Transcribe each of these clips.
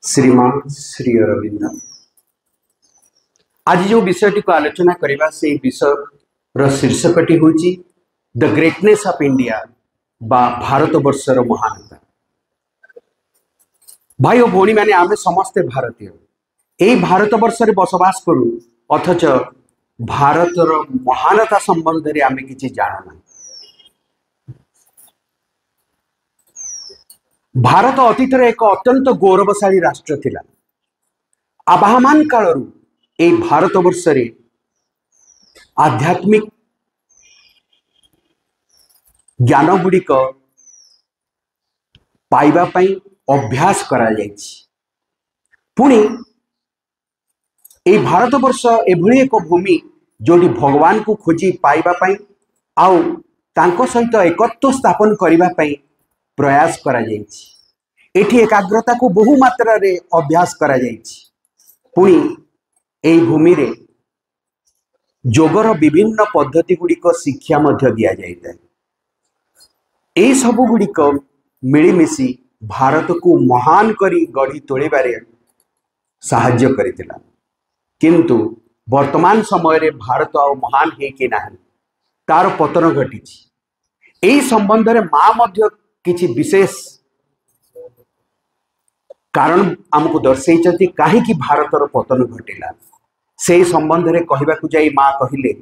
श्रीमान श्री अरविंद आज जो विषयटी को आलोचना करवा से विषय शीर्षकटी हूँ द ग्रेटनेस ऑफ इंडिया बा भारत वर्षर महानता। भाई और भौणी मैंने आमे समस्ते भारतीय यही भारत वर्ष बसवास करूँ अथच भारतर महानता संबंध में आमे किसी जाना। भारत अतीत एक अत्यंत गौरवशाली राष्ट्र थिला। आबाहमान कालरू ए भारत वर्ष आध्यात्मिक ज्ञान गुड़िक पाइबा पई अभ्यास करा जायछि। पुणी ए भारत वर्ष एभली एक भूमि जोटी भगवान को खोजी पाइबा पई आउ तांको सहित एकत्व स्थापन करिबा पई प्रयास करा जायछि। एठी एकाग्रता को बहु मात्रा रे अभ्यास करा जायछि। पुणी एई भूमि रे जोगर विभिन्न पद्धति गुड़िक शिक्षा मध्य दिया जाइता है। एई सबु गुड़िक मिलीमिशी भारत को महान करी गढ़ी तोड़बारे साहाय्य करितिला। किंतु वर्तमान समय रे भारत आ महान है कि नाही तार पतन घटिछि। एई संबंध रे मां मध्य किछि विशेष कारण आमको दर्शई कहीं भारतर पतन घटिला। से संबंध में कहवाकू जाई माँ कहले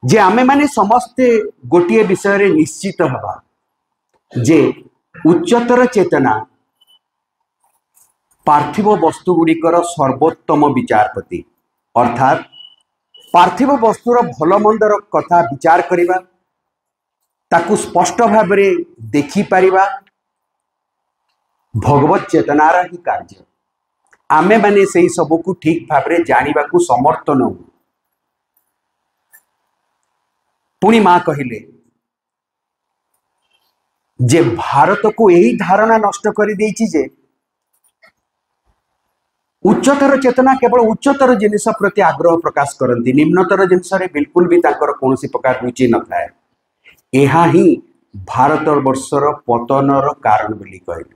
जे आमे माने समस्ते गोटे विषय रे निश्चित हवा जे उच्चतर चेतना पार्थिव वस्तु गुड़िकर सर्वोत्तम विचारपति अर्थात पार्थिव वस्तुर भल मंदर कथा विचार करिबा ताकू स्पष्ट भाव में देखी पारिबा भगवत चेतनार ही कार्य। आमे माने से सबू को ठीक भाव में जानिबा को समर्थ न। पुणी मां कहले जे भारत को यही धारणा नष्ट कर देछि जे उच्चतर चेतना केवल उच्चतर जिनिस प्रति आग्रह प्रकाश करती, निम्नतर जिनिस रे बिल्कुल भी तांकर कोनोसी प्रकार रुचि न थाए। एहा ही भारत वर्षर पतनर कारण बोली कहले।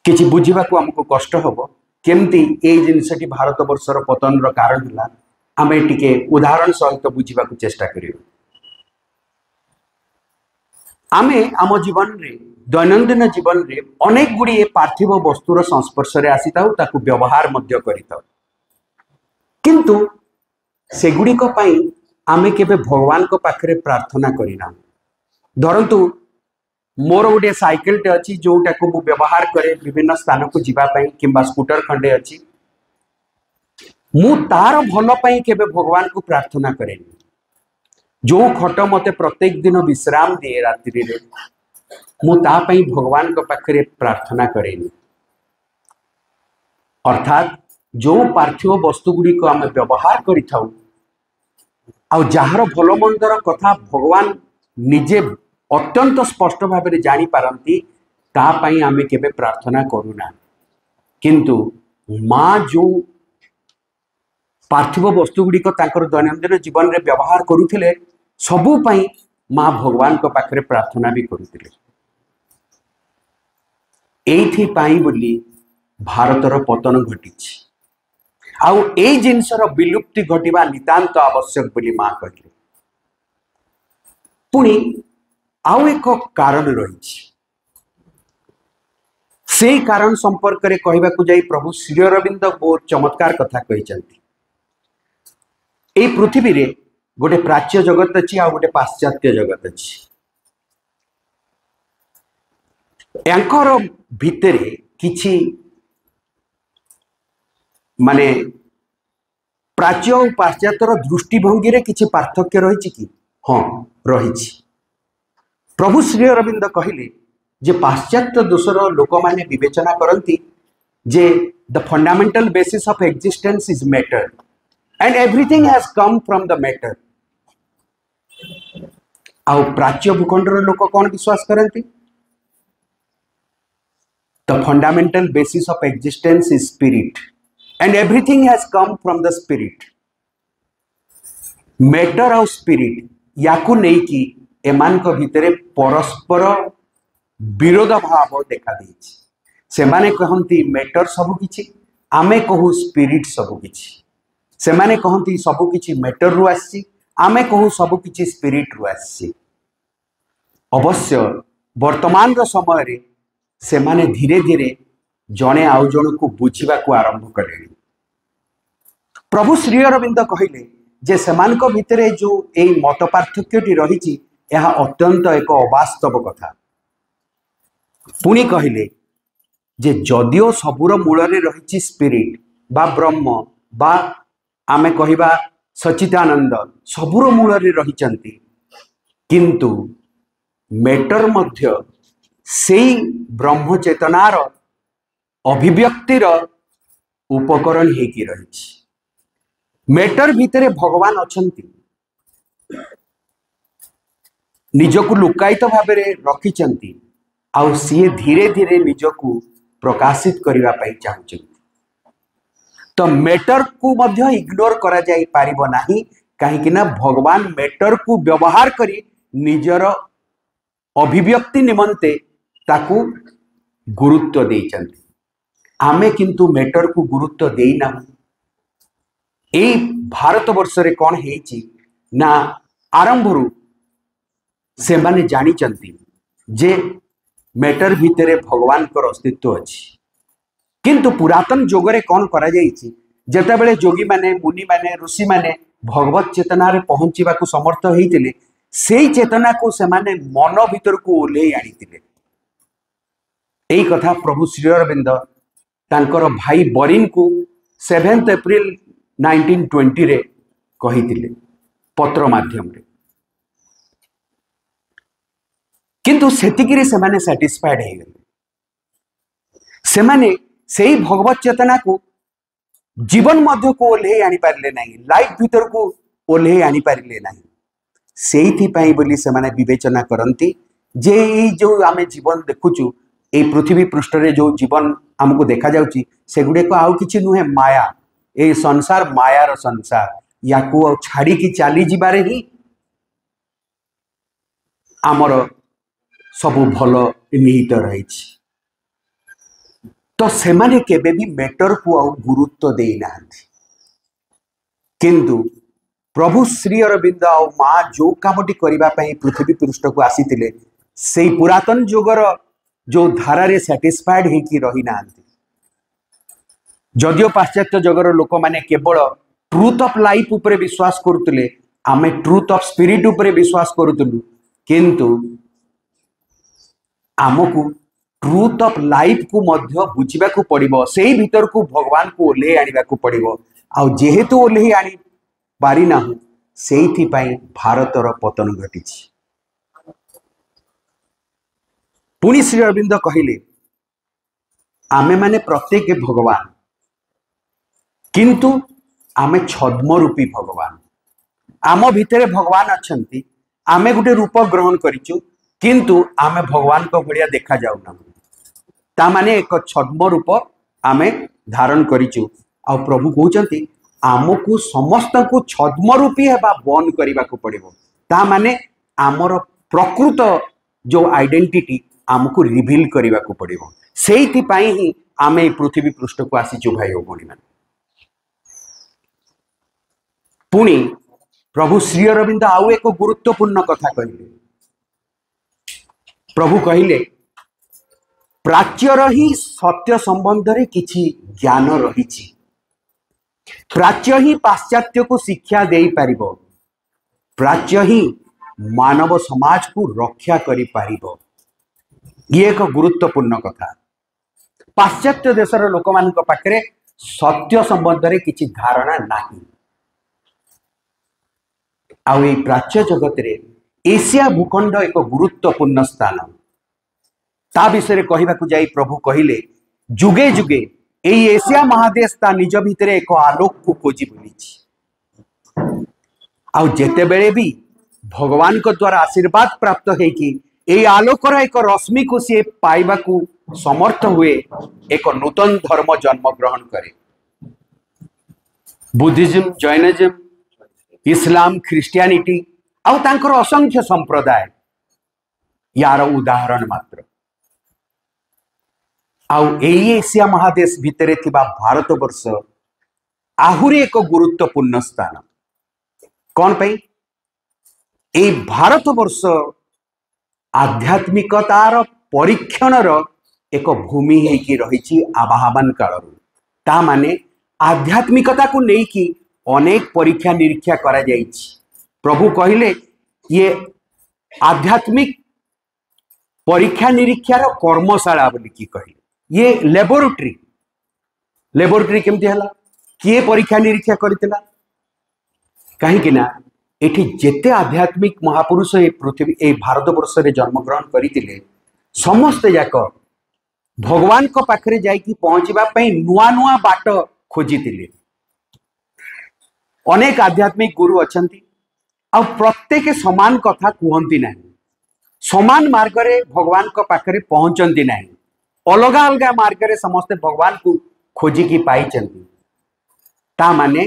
किछि बुझिबा को हमको कष्ट हबो केमती ए जिनिसटी भारत वर्षर पतनर कारण हला। आमे टिके उदाहरण सहित बुझिबा को चेष्टा करियो। आमे आम जीवन रे दैनंदिन जीवन रे अनेक गुड़ी पार्थिव वस्तुर संस्पर्श रे आसीताउ ताकू व्यवहार मध्य करिताउ। किंतु सेगुड़िक पई आमे केबे भगवान को पाखरे प्रार्थना करिना। धरंतु मोर गोटे साइकेल टे अच्छी जोटा को मु व्यवहार करे विभिन्न स्थान को जीवा पई किंबा स्कूटर खंडे अच्छी मु तार भल पई केबे भगवान को प्रार्थना करेनी। जो खट मते प्रत्येक दिन विश्राम दिए रात्रि रे मु ता पई भगवान को पाखरे प्रार्थना करेनी। अर्थात जो पार्थिव वस्तु गुड़ी को आम व्यवहार करिथाउ आ जार भल मंदर कथा भगवान निजे अत्यंत स्पष्ट भाव में जानी पारती तापाई आमे केबे प्रार्थना करूना। किंतु माँ जो पार्थिव वस्तु गुड़िक तांकर दैनंदिन जीवन में व्यवहार करुथिले सबु पई माँ भगवान को पाखरे प्रार्थना भी करुथिले। एथि पाई बोली भारतर पतन घटिछि आउ ए जिनसर विलुप्ति घटिबा नितांत आवश्यक बोली माँ कहले। पुणी आउ एक कारण रही से कारण संपर्क में कहवाकू जाई प्रभु श्री अरविंद बहुत चमत्कार कथा कहिसंती। ए पृथ्वी रे गोटे प्राच्य जगत अच्छी आ गोटे पाश्चात्य जगत अच्छी। यांकर भितरे किछि माने प्राच्य और पाश्चात्यर दृष्टिभंगी रे किछि पार्थक्य रही कि? हाँ रही। प्रभु श्री अरविंद कहले जे पाश्चात्य दोषर लोक माने विवेचना करती जे the fundamental basis of existence is matter and everything has come from the matter. आउ प्राच्य भूखंडर लोक कौन विश्वास करती? The fundamental basis of existence is spirit and everything has come from the spirit. Matter और स्पिरिट याकू नहीं कि एमान को भितरे परस्पर विरोध भाव देखा देछि। सेमाने कहती मैटर सब किछि, आमे कहू स्पिरिट सब किछि। सेमाने कहती सब किछि मैटर रु आसी, आमे कहू सब किछि स्पिरिट रु आसी। अवश्य वर्तमान समय रे सेमाने धीरे धीरे जने आउ जन को बुझा आरंभ कले। प्रभु श्री अरविंद कहले जे सेमानक भितरे जो एई मत पार्थक्यटी रही यह अत्यंत एक अवास्तव कथा। पुणी कहले जे जदियो सबुर मूल रही स्पिरिट बा ब्रह्म बा आमे कहिबा सच्चिदानंद सबुर मूल रही, किंतु मैटर मध्य सेई ब्रह्म चेतनार अभिव्यक्तिर उपकरण हेकी रही। मैटर भितरे भगवान अछंती, निजकु लुकायित भाव रखिचंती, आउ सी धीरे धीरे निजकु प्रकाशित करने पाई चाहते। तो मैटर को मध्य इग्नोर करा जाई पारिबो नाही, कहीं ना भगवान मैटर को व्यवहार करी निजर अभिव्यक्ति निमंते ताकू गुरुत्व देइचंती। आमे किंतु मैटर को गुरुत्व देई ना। ए भारत वर्ष रे कौन हेची ना आरंभरू से माने जानी चंती जे मैटर भितरे भगवान को अस्तित्व अच्छी, किंतु पुरातन जोगरे कौन करा जाइछि जेते बेले जोगी माने मुनि माने ऋषि माने भगवत चेतना रे पहुंचीबा को समर्थ होइतिले, सेई चेतना को से माने मन भीतर को ओल्हेई आनितिले। एई कथा प्रभु श्री अरविंद तांकर भाई बरिन को 7 एप्रिल 1920 रे कहितिले पत्र माध्यम रे। किंतु सेतिकिरी से माने सैटिस्फाइड हे गले। से माने सेई भगवत चेतना को जीवन मध्य को ओल्हे आनी पारिले नहीं, लाइफ भीतर को ओल्हे आनी पारिले नहीं। सेइथि पई बोली से माने विवेचना करंती जे ई जो आमे जीवन देखुचु, ए पृथ्वी पृष्ठ रे जो जीवन हमको देखा जाउची सेगुडे को आउ किछि नुहे, माया। ए संसार मायार संसार, याकू छाड़ी की चाली जिबारे ही आमर सबु भल निहित रही। तो सेमाने केबे भी मैटर को आउ गुरुत्व देई नाहंती, किंतु प्रभु श्री अरविंद आ माँ जो कामटी करिबा पई पृथ्वी पृष्ठ को आसीतिले से पुरातन जुगर जो धारा रे सैटिस्फाइड हे कि रही नाहंती। जदियो पाश्चात्य जगर लोक माने केवल ट्रूथ ऑफ लाइफ उपरे विश्वास करुतले, आमे ट्रूथ ऑफ स्पिरिट उपरे विश्वास करुतलु, किंतु आमको ट्रूथ ऑफ लाइफ को मध्य बुझा को पड़िबो, सेई भीतर को भगवान को ओल्हे आनिबा को पड़िबो। आ जेहेतु ओल्हे आनी पारि ना, सेइथि पई भारतर पतन घटिछि। पुणी श्री अरविंद कहले आमे माने प्रत्येक भगवान, किंतु आमे छद्म रूपी भगवान। आम भितरे भगवान अछंती, आमे गुटे रूप ग्रहण करिचु, किंतु आमे भगवान को भलिया देखा जाउना। ता माने एक छद्म रूप आमे धारण करिचु। आ प्रभु कहउचंती आमको समस्त को छद्म रूपी हेबा बन करिबा को पड़िबो। ता माने आमर प्रकृत जो आइडेंटिटी आमको रिवील करिबा को पड़िबो। सेइथि पई ही आमे पृथ्वी पृष्ठ को आसीचु भाई ओ भणी माने। पुणी प्रभु श्री अरविंद आउ एक गुरुत्वपूर्ण कथा कहले। प्रभु कहले प्राच्यर ही सत्य संबंध रे किछि ज्ञान रहिछि, प्राच्य ही पाश्चात्य को शिक्षा दे पारिबो, प्राच्य ही मानव समाज को रक्षा करि पारिबो। ये एक गुरुत्वपूर्ण कथा। पाश्चात्य देशर लोक मान पाखरे सत्य संबंध रे किछि धारणा नाही। आउ ए प्राच्य जगत रे एशिया भूखंड एक गुरुत्वपूर्ण स्थान। ता विषय कहवा जाई प्रभु कहले जुगे जुगे एई एशिया महादेश ता निज भितरे एक आलोक को खोजी बुलीछि। आउ जेते बेले भी भगवान को द्वारा आशीर्वाद प्राप्त है कि एई आलोकर एक रश्मि को सी पाइबा को समर्थ हुए, एक नूतन धर्म जन्म ग्रहण करे। बुद्धिज्म, जैनिज्म, इस्लाम, ख्रिस्टियानिटी आउ तांकर असंख्य संप्रदाय यार उदाहरण मात्र। आउ एई एशिया महादेश भितरे थिबा भारत वर्ष आहुरी एक गुरुत्वपूर्ण स्थान कौन पे ए भारत वर्ष आध्यात्मिकतार परीक्षणर एक भूमि होगी रही आवाहन काल ता माने आध्यात्मिकता को लेकिन अनेक परीक्षा निरीक्षा करा जाइछि। प्रभु कहले ये आध्यात्मिक परीक्षा निरीक्षार कर्मशाला बोलिकी कहले ये लेबोरेटरी केमती हला किए परीक्षा निरीक्षा करथिला कहीं ना एठी जेते आध्यात्मिक महापुरुष ए पृथ्वी ए भारत वर्ष रे जन्मग्रहण करथिले समस्त जाक भगवान को पाखरे जाइकी पहुंचबा पई नुआ नुआ बाट खोजिथिले। अनेक आध्यात्मिक गुरु अछंती आ प्रत्येक समान कथा कहती ना समान मार्ग रे भगवान को पाखरे पहुंचती ना अलग अलग मार्ग रे समस्ते भगवान को खोजिकी पाई ता माने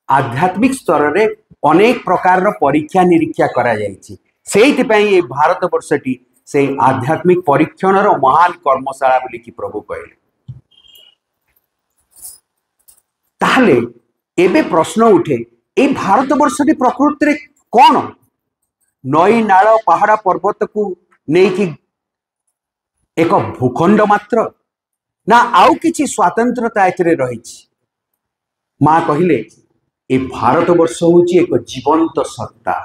आध्यात्मिक स्तर रे अनेक प्रकार परीक्षा निरीक्षा करा जाइछि। सेइथिपई ए भारत वर्षटी से आध्यात्मिक परीक्षणर महान कर्मशाला बोली कि प्रभु कहले। ताहले एबे प्रश्न उठे ए भारत वर्षटी प्रकृति रे कौन नई नाल पहाड़ पर्वत को नेकी एक भूखंड मात्र ना आउ किछि स्वातंत्रता एथिरे रहिछि। मां कहिले ए भारत वर्ष होची एक जीवंत सत्ता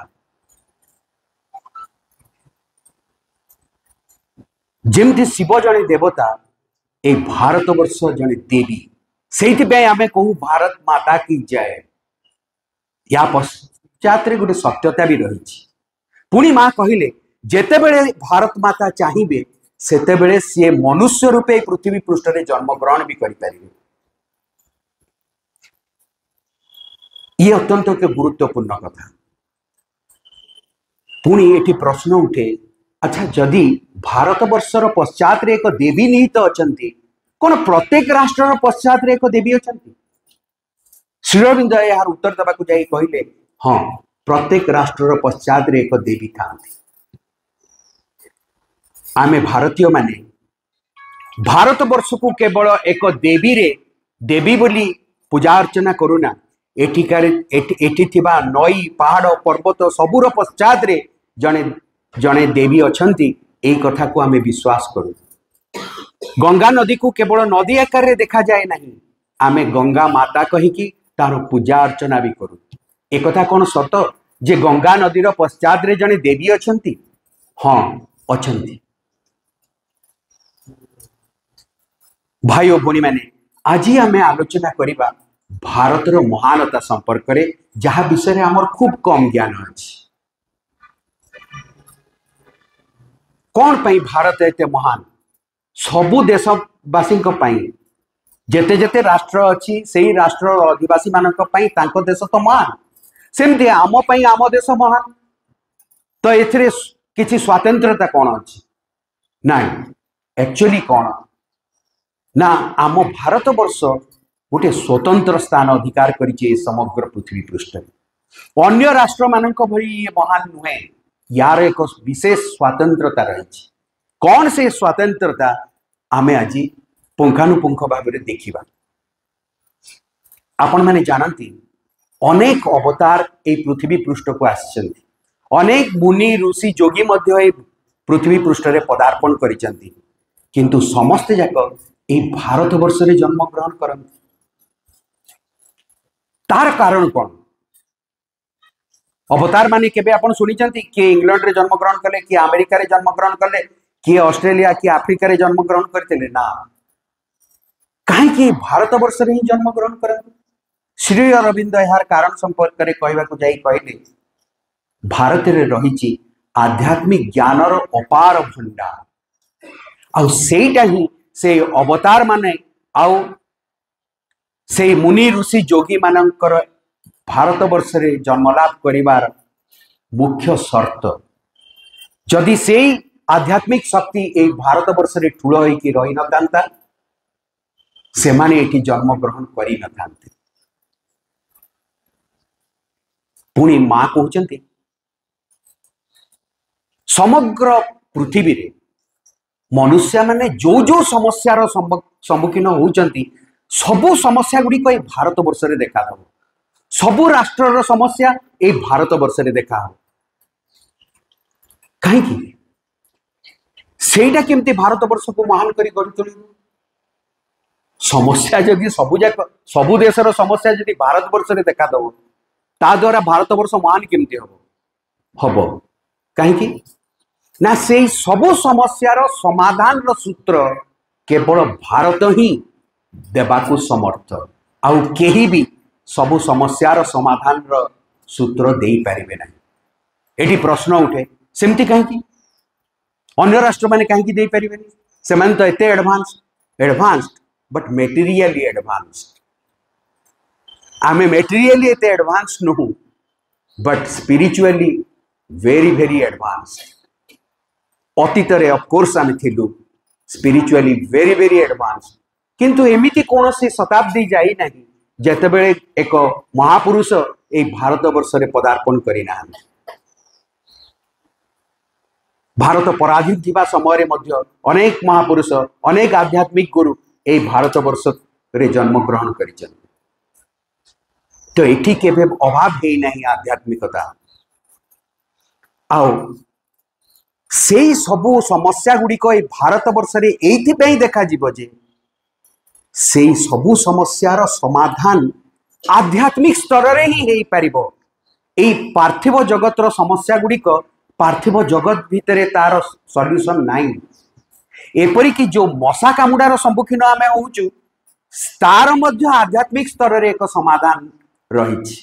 जेमती शिव जने देवता ए भारत वर्ष जने देवी से आमे कहू भारत माता की जय। या पश्चात गोटे सत्यता भी रही पुणी माँ कहले जेते बेले भारत माता चाहिए सेते बेले सी मनुष्य रूपे पृथ्वी पृष्ठ रे जन्म ग्रहण भी करें। ये अत्यंत एक गुरुत्वपूर्ण कथा। पुणी एठी प्रश्न उठे अच्छा जदि भारत वर्षर पश्चात रे एक देवी निहित अछंती कौन प्रत्येक राष्ट्र पश्चात रे एक देवी अछंती? श्री अरविंद यार उत्तर देवा जाई कहले हाँ प्रत्येक राष्ट्र पश्चात रे एक देवी था। आमे भारतीय माने भारत वर्ष को केवल एक देवी रे देवी बोली पूजा अर्चना करूना एठी थिबा नई पहाड़ पर्वत सबुर पश्चात रे जने जने देवी अछंती ए कथा को आमे विश्वास करू। गंगा नदी को केवल नदी आकार रे देखा जाए नहीं आमे गंगा माता कहिकी तार पूजा अर्चना भी करू। एक कथा कौन सत जे गंगा नदीर पश्चात रे जने देवी अछंती? हाँ अछंती। भाई और भौणी माने आज आमे आलोचना करिबा भारतर महानता संपर्क रे जहा विषय रे हमर खूब कम ज्ञान अछि। कौन पाई भारत एते महान? सबु देशवासी जेते जेते राष्ट्र अच्छी से ही राष्ट्र अधिवासी मानक पई तांको देश तो महान सेमती आम पई आम देश महान। तो एथिरे किछि स्वातंत्रता कौन अच्छी नाई एक्चुअली कौन ना आम भारत वर्ष गोटे स्वतंत्र स्थान अधिकार करिछि समग्र पृथ्वी पृष्ठ। अन्य राष्ट्र मानक भली ये महान नुहे यार एक विशेष स्वतंत्रता रही। कौन से स्वतंत्रता आमे आज पुंखानुपुंख भाव में देखा। आपण माने जानती अनेक अवतार ए पृथ्वी पृष्ठ को आसिचंती अनेक मुनि ऋषि जोगी मध्य पृथ्वी पृष्ठ रे पदार्पण करिचंती किंतु समस्त जाक ए भारत वर्ष रे जन्म ग्रहण करंती। तार कारण कौन? अवतार माने केबे आपण सुनिचंती कि इंग्लैंड रे जन्म ग्रहण कले कि अमेरिका रे जन्म ग्रहण कले कि ऑस्ट्रेलिया कि अफ्रीका रे जन्म ग्रहण करते ना कहीं कि भारत वर्ष रे ही जन्म ग्रहण करते। श्री अरविंद यार कारण संपर्क रे कहबा को जाई कहले भारत रे रहिछि आध्यात्मिक ज्ञानर अपार भंडार आ सेटा ही से अवतार माने आउ से मुनि ऋषि जोगी मानकर भारत वर्ष रे जन्मलाभ करिवार मुख्य शर्त जदि से आध्यात्मिक शक्ति ए भारत वर्ष रे ठूल होइकी रही न थांता से माने एठी जन्म ग्रहण करी न थांते। पुणी मां कहउचंती समग्र पृथ्वी रे मनुष्य माने जो जो समस्यार सम्मुखीन होउचंती सबु समस्या गुड़ी को भारत वर्ष रे देखा दब सबु राष्ट्र समस्या ए भारत वर्ष रे देखा हो कहीं सेटा केमती भारत वर्ष को महान करी गढ़ी तुलिबो समस्या जदि सबु देशर समस्या जदि भारत वर्ष रे देखा दब ता द्वारा भारत वर्ष महान केमती हबो कहीं ना से सबु समस्यार समाधान रो सूत्र केवल भारत ही देबाकू समर्थ आउ केही भी सबु समस्यार समाधान रो सूत्र देई पारिबे ना एटी प्रश्न उठे सेमती कहीं अन्य राष्ट्र माने कहीं दे पारिबे से माने तो एते एडवांस्ड बट मेटेरियली एडवांस्ड आमे मेटेरियली एते एडवांस्ड नुहु but spiritually very very advanced अतीत रे ऑफ कोर्स आमे थिलु स्पिरिचुअली वेरी वेरी एडवांस्ड किंतु एमिति कोनोसी शताब्दी जाई नाही जेतेबेले एक महापुरुष ए भारत वर्ष रे पदार्पण करि ना भारत पराधीन थिबा समय रे मध्य अनेक महापुरुष अनेक आध्यात्मिक गुरु ए भारत वर्ष रे जन्म ग्रहण करिछन तो एठी केबे अभाव हे नाही आध्यात्मिकता आओ से सबु समस्या गुडी को ए भारत वर्ष रे एथि पई देखा जिवो जे से सबु समस्यार समाधान आध्यात्मिक स्तर रे ही हेई परिबो ए पार्थिव जगतर समस्या गुडी को पार्थिव जगत भितरे तार सॉल्यूशन नाइन एपरी कि जो मशा कामुडार सम्मुखीन आमे होउचु तार मध्य आध्यात्मिक स्तर रे एक समाधान रही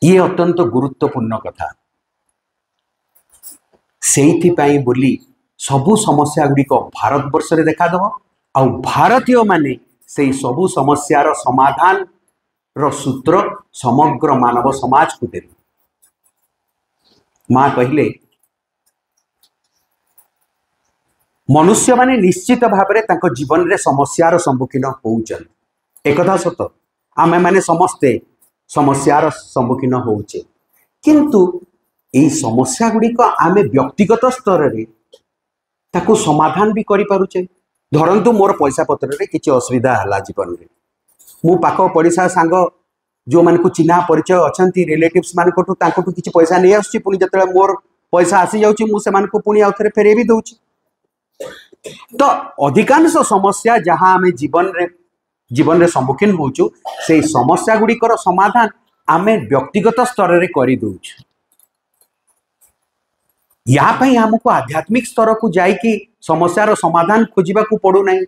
ये अत्यंत गुरुत्वपूर्ण कथा सेइथि पई बोली सबु समस्या गुडी को भारत वर्ष रे देखा दबो आ भारतीय माने से सबु समस्यार समाधान रो सूत्र समग्र मानव समाज को दे मां कहले मनुष्य माने निश्चित भाव में तांको जीवन रे समस्यार सम्मुखीन होउचन एकथा सत आमे माने समस्ते समस्यार सम्मुखीन होउचे किंतु ए समस्या गुडी को आमे व्यक्तिगत स्तर रे ताको समाधान भी करि पारुचे धरंतु मोर पैसा पत्र रे किछि असुविधा हला जीवन रे मु पाख पड़िसा सांग जो मान को चिन्हा परिचय अच्छा रिलेटिव्स मान किसी पैसा नहीं आसुची पुणी जब मोर पैसा आसी जाऊँ मुझे को पुणी आउ थे फेरे भी दूची तो अधिकांश समस्या जहाँ आम जीवन रे सम्मुखीन होचु से समस्या गुड़िकर समाधान आम व्यक्तिगत स्तर रे कर दउछु या पई हमको आध्यात्मिक स्तर को जाइकी समस्यार समाधान खोजिबा को पड़ू नहीं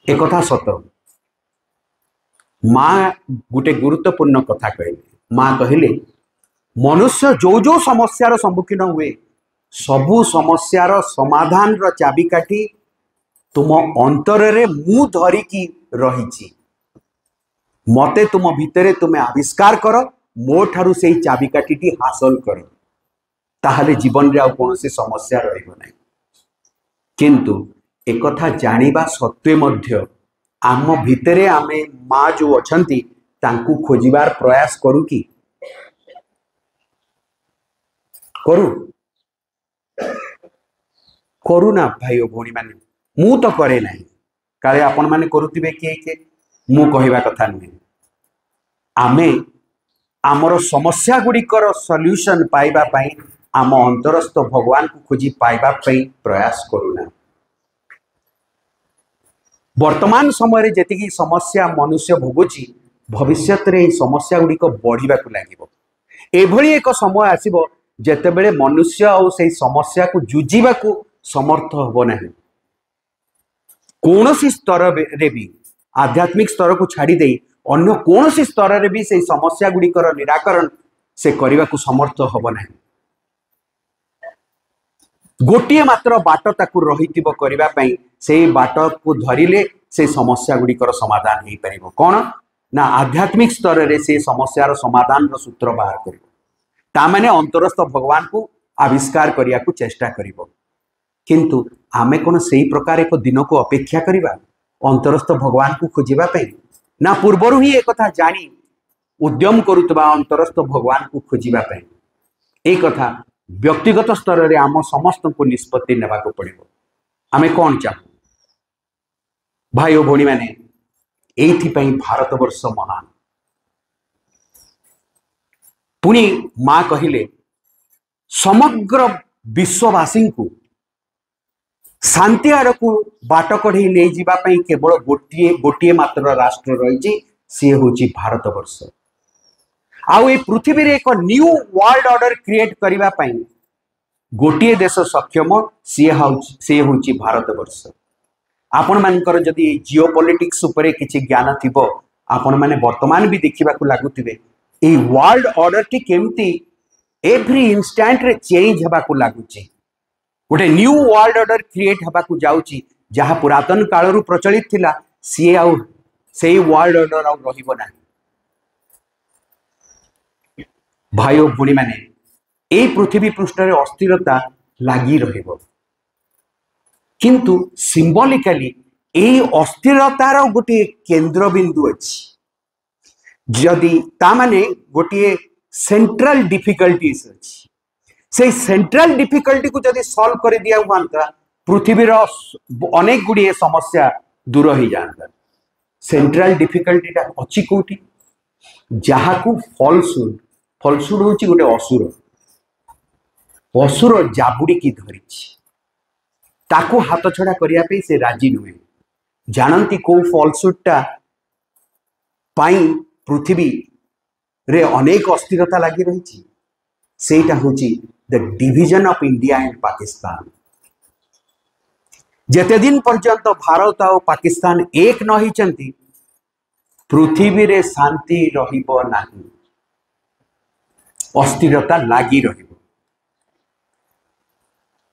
एक कथा सत माँ गोटे गुरुत्वपूर्ण कथा कहले माँ कहले मनुष्य जो जो समस्यार सम्मुखीन हुए सबु समस्यार समाधान रो चाबिकाठी तुम अंतर रे मु धरिकी रही मते तुम भितरे तुम्हें आविष्कार कर मो ठारू से चाबिकाठी हासिल कर ताहले जीवन रे आ कोनोसी समस्या रहिबो नै किंतु एक कथा जानिबा सत्वे मध्य आम भितरे आमे माँ जो अछंती तांकू खोजिबार प्रयास करू कि करू ना भाई भौणी माने मु तो करे नहीं काले आपण माने करूतिबे के मु कहिबा कथा नहीं आमे आमर समस्या गुड़िकर सॉल्यूशन पाइबा पई आम अंतरस्थ भगवान को खोजी पाइबा पई प्रयास करूना वर्तमान समय जी समस्या मनुष्य भोगुची भविष्य रे समस्या गुड़िक बढ़िबा को लागिबो एभली एक समय आसीबो जेतेबेले मनुष्य और से समस्या को जुझीबा को समर्थ होबो नहीं कोनोसी स्तर रे भी आध्यात्मिक स्तर को छाड़ी दे अन्य कोनोसी स्तर रे भी से समस्या गुड़िकर निराकरण से करने को समर्थ होबो नहीं गोटे मात्र बाट ताकू रहितिबो करिबा पई से बाट को धरिले से समस्या गुड़िकर समाधान हो पार कौन ना आध्यात्मिक स्तर रे से समस्यार समाधान सूत्र बाहर कर तामाने अंतरस्थ भगवान को आविष्कार करिया को चेष्टा करिबो किंतु आमे कोन सेही प्रकार एक दिन को अपेक्षा करिबा अंतरस्थ भगवान को खोजिबा पई ना पूर्वरु ही एक कथा जानी उद्यम करुतबा अंतरस्थ भगवान को खोजिबा पई एक कथा व्यक्तिगत स्तर में आम समस्त को निष्पत्ति नेबा पड़ो आमे कौन चाहू भाई और भौणी मैंने एइथिपाई भारतवर्ष महान पुणी माँ कहले समग्र विश्ववासी को शांति आड़ को बाट कढ़े नहीं जावाई केवल गोटे गोटे मात्र राष्ट्र रही सी हूँ भारतवर्ष आउ ए पृथ्वी रे एक न्यू वर्ल्ड ऑर्डर क्रिएट करने गोटे देश सक्षम सी हूँ भारतवर्ष आपण मानकर जदि जिओ पॉलिटिक्स उपरे किछि ज्ञान थिबो आपण माने वर्तमान भी देखा लगुवे ये वर्ल्ड ऑर्डर टी केमती एवरी इंस्टेंट रे चेंज होगाकू लगुच गोटे न्यू वर्ल्ड ऑर्डर क्रिएट होगाकू जाउची जहाँ पुरातन कालरू प्रचलित थिला सी आउ से वर्ल्ड ऑर्डर आउ रहिबो नाही भाई और भौणी माने ए पृथ्वी पृष्ठ रे अस्थिरता लागी रहिबो किंतु सिंबलिकली ए अस्थिरतार गोटे केंद्र बिंदु अछि जदि ता माने गोटे सेंट्रल डिफिकल्टीज अछि से सेंट्रल डिफिकल्टी को जदि सॉल्व कर दिया हुआ पृथ्वीर अनेक गुड़िए समस्या दूर हो जाता सेंट्रल डिफिकल्टीटा अच्छी कौटी जहाँ को फलसुड फलसुड हूँ गोटे असुर असुर जाबुड़ी की धरी ताको हाथ छड़ा करने से राजी नुहे जानती कौ फलसुडटा पाई पृथ्वी रे अनेक अस्थिरता लगी रही सेटा होची the division of India and Pakistan जेते दिन पर्यंत भारत और पाकिस्तान एक न होइचंती पृथ्वी रे शांति रहिबो नाही अस्थिरता लागी रहिबो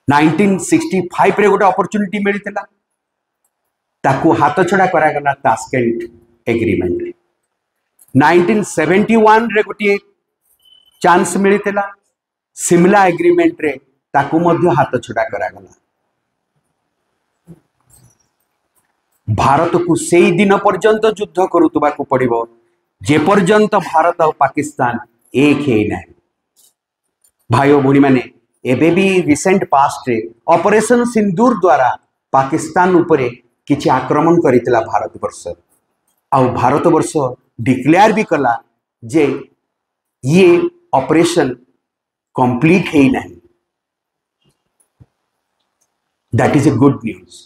1965 रे गोटे अपॉर्चुनिटी मिलता ताकू हाथ छड़ा करा गला तास्केंट एग्रीमेंट 1971 रे गोटे चांस मिलता सिमला एग्रीमेंट रे ताकू मध्य हाथ छड़ा करा गला भारत को से दिन पर्यंत युद्ध करुवा को पड़ो जे पर्यंत भारत और पाकिस्तान एक है ना भाई और भौणी मैंने एबे भी रिसेंट पास्ट रे ऑपरेशन सिंदूर द्वारा पाकिस्तान उपरे किछि आक्रमण करितला भारतवर्ष आउ भारतवर्ष डिक्लेयर भी कला जे ये ऑपरेशन कंप्लीट है नहीं that is a good news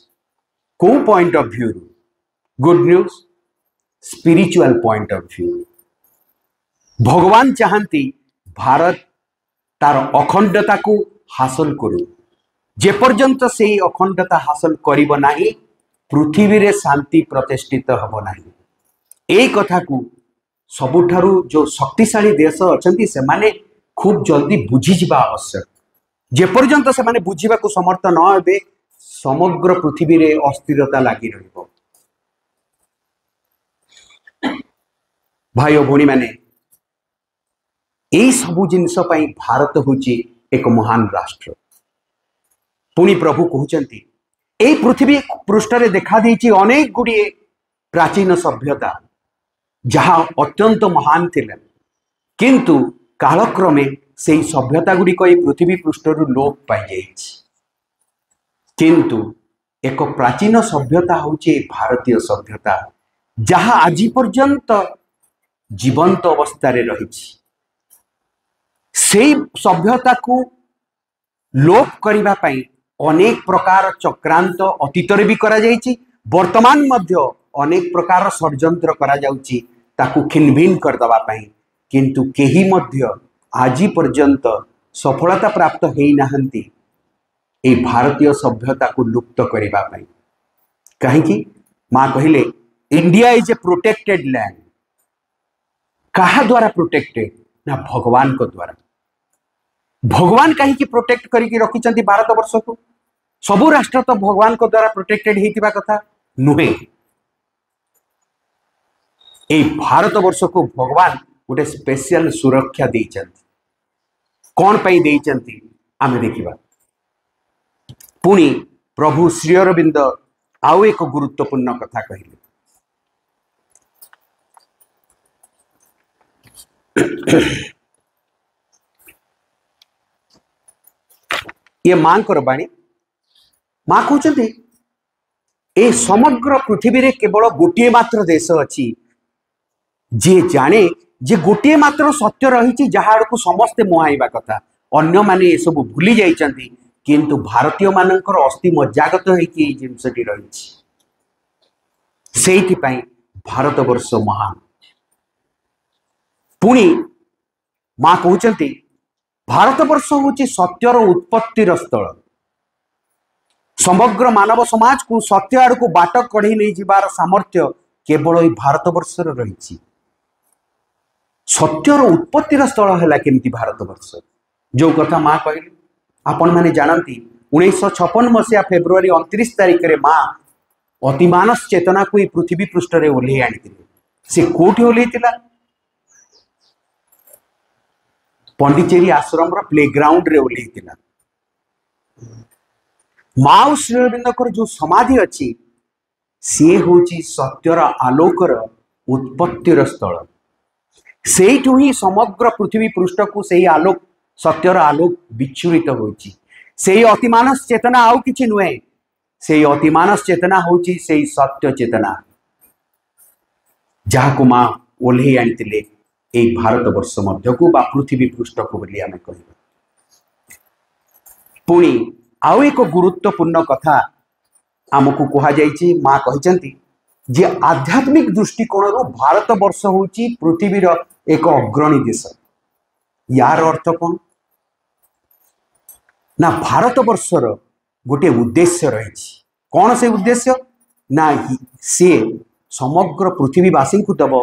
को point of view good news spiritual point of view भगवान चाहती भारत तार अखंडता को हासिल करू जे पर्यंत से अखंडता हासिल करिबो नाही पृथ्वी रे शांति प्रतिष्ठित हबो नाही ए कथा को सबुठारु जो शक्तिशाली देश अछंती से माने खूब जल्दी बुझी जिबा आवश्यक जे पर्यंत से माने बुझीबा को समर्थ न हेबे समग्र पृथ्वी रे अस्थिरता लागी रहिबो भाई और भौणी माने यही सबू जिनस भारत होची एक महान राष्ट्र पुणी प्रभु कहते यही पृथ्वी पृष्ठ रे देखा देछि अनेक गुड़िए प्राचीन सभ्यता जहाँ अत्यंत महान थिले किंतु कालक्रमे से सभ्यता गुड़िक ये पृथ्वी पृष्ठरु लोप पाई जाइछि किंतु एक प्राचीन सभ्यता होची भारतीय सभ्यता जहाँ आज पर्यंत जीवंत अवस्था रे रहिछि से सभ्यता को लोप करने पाई अनेक प्रकार चक्रांत अतीत भी करा जाइछि वर्तमान मध्य अनेक प्रकार षड्यंत्र करा जाउछि ताकू खिनभिन कर दबा पाई किंतु केही मध्य आज पर्यंत सफलता प्राप्त हेई नाहंती ए भारतीय सभ्यता को लुप्त करबा पाई कहीं माँ कहले India is a protected land कहा द्वारा प्रोटेक्टेड ना भगवान को द्वारा भगवान कहीं प्रोटेक्ट करके रखी भारत वर्ष को सबु राष्ट्र तो भगवान को द्वारा प्रोटेक्टेड होता कथा नुहे ए भारत वर्ष को भगवान गोटे स्पेशल सुरक्षा देइचंती कौन पाई देइचंती आमे देखिबा पुणी प्रभु श्री अरविंद आउ एक गुरुत्वपूर्ण कथा कहले ये मां कर बाणी मां कहते ए समग्र पृथ्वी रे केवल गोटे मात्र देश अच्छी जी जाने जे गोटे मात्र सत्य रही जहाड़ को समस्ते मुहाइबा कथा अन्य माने सब भूली जाइछंती किंतु भारतीय मानकर अस्थि मज्जागत होइकी जिनसटी रही सेठी पई भारत वर्ष महान पुणी मां कहते भारत वर्ष हूँ सत्यर उत्पत्तिर स्थल समग्र मानव समाज को सत्य आड़ को बाट कढ़ी नहीं जीवार सामर्थ्य केवल ये भारत वर्षर रही सत्यर उत्पत्तिर स्थल है केमती भारत वर्ष जो कथा माँ कहली आपण मैंने जानती 1956 मसीहा फेब्रुआरी 29 तारिख में माँ अतिमानस चेतना को पृथ्वी पृष्ठ में ओह्लई आनी से कोठी ओह्लईला पंडिचेरी आश्रम प्लेग्राउंड रे ओह्लईला माँ श्री अरविंदर जो समाधि अच्छी सी हूँ सत्यर आलोकर उत्पत्तिर स्थल से ही समग्र पृथ्वी पृष्ठ को सही आलोक सत्यर आलोक विच्छुरित होती से अतिमानस चेतना आउ कि नुहे से अतिमानस चेतना हूँ से सत्य चेतना जहाँ को माँ ओह्लई आनी भारत वर्ष मध्य को बा पृथ्वी पृष्ठ को बोली आम कह पुणी आउ एक गुरुत्वपूर्ण कथा आमको कह जाइए माँ कहते जे आध्यात्मिक दृष्टिकोण भारत वर्ष हूँ पृथ्वीर एक अग्रणी देश यार अर्थ कौन ना भारत वर्षर गोटे उद्देश्य रही कौन से उद्देश्य ना सी समग्र पृथ्वीवासी को दब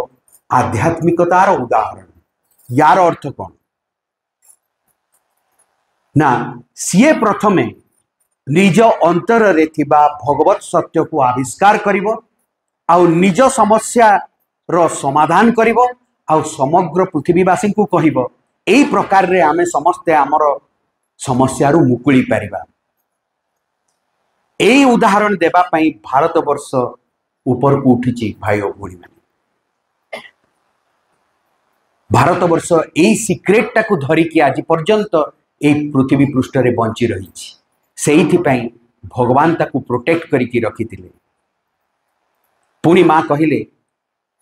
आध्यात्मिकतार उदाहरण यार अर्थ कौन ना सी प्रथमे निज अंतर रे थिबा भगवत सत्य को आविष्कार करिवो आउ निज समस्या रो समाधान करिवो आउ समग्र पृथ्वीवासी को कहिवो एई प्रकार रे आमे समस्ते आमर समस्या रु मुकुली पारिबा एई उदाहरण देबा पई भारत वर्ष ऊपर को उठिछि भाई और भौणी माने भारत वर्ष एई सिक्रेट टा को धरि कि आज पर्यंत एई पृथ्वी पृष्ठ रे बंची रहिछि सेइथि पई भगवान ताकू प्रोटेक्ट करिकी रखिथिले पुणी माँ कहले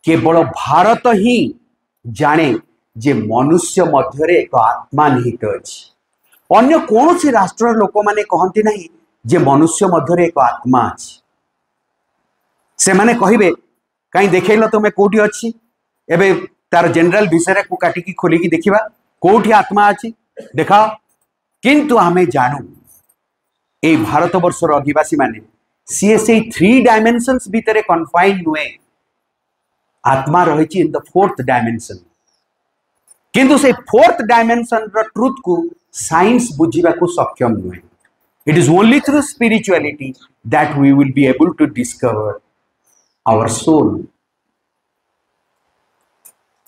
केवल भारत ही जाने जे मनुष्य मध्य एक आत्मा निहित अच्छी अन्य कौन सी राष्ट्र लोक माने कहती नहीं जे मनुष्य मध्य एक आत्मा अच्छी से माने कहिबे कहीं देखैल तुम कोठी अच्छी एबे तार जनरल विषय को काटिकी खोलिकी देखिबा कोठी आत्मा अच्छी देखाओ किंतु आमे जानू ए भारत वर्षर अधिवासी माने सी से 3 डायमेंशंस भीतर कन्फाइन नुए आत्मा रही इन द 4th डायमेंशन किंतु से 4th डायमेंशन र ट्रुथ को साइंस बुझीबा को सक्षम नुए it is only through spirituality that we will be able to discover our soul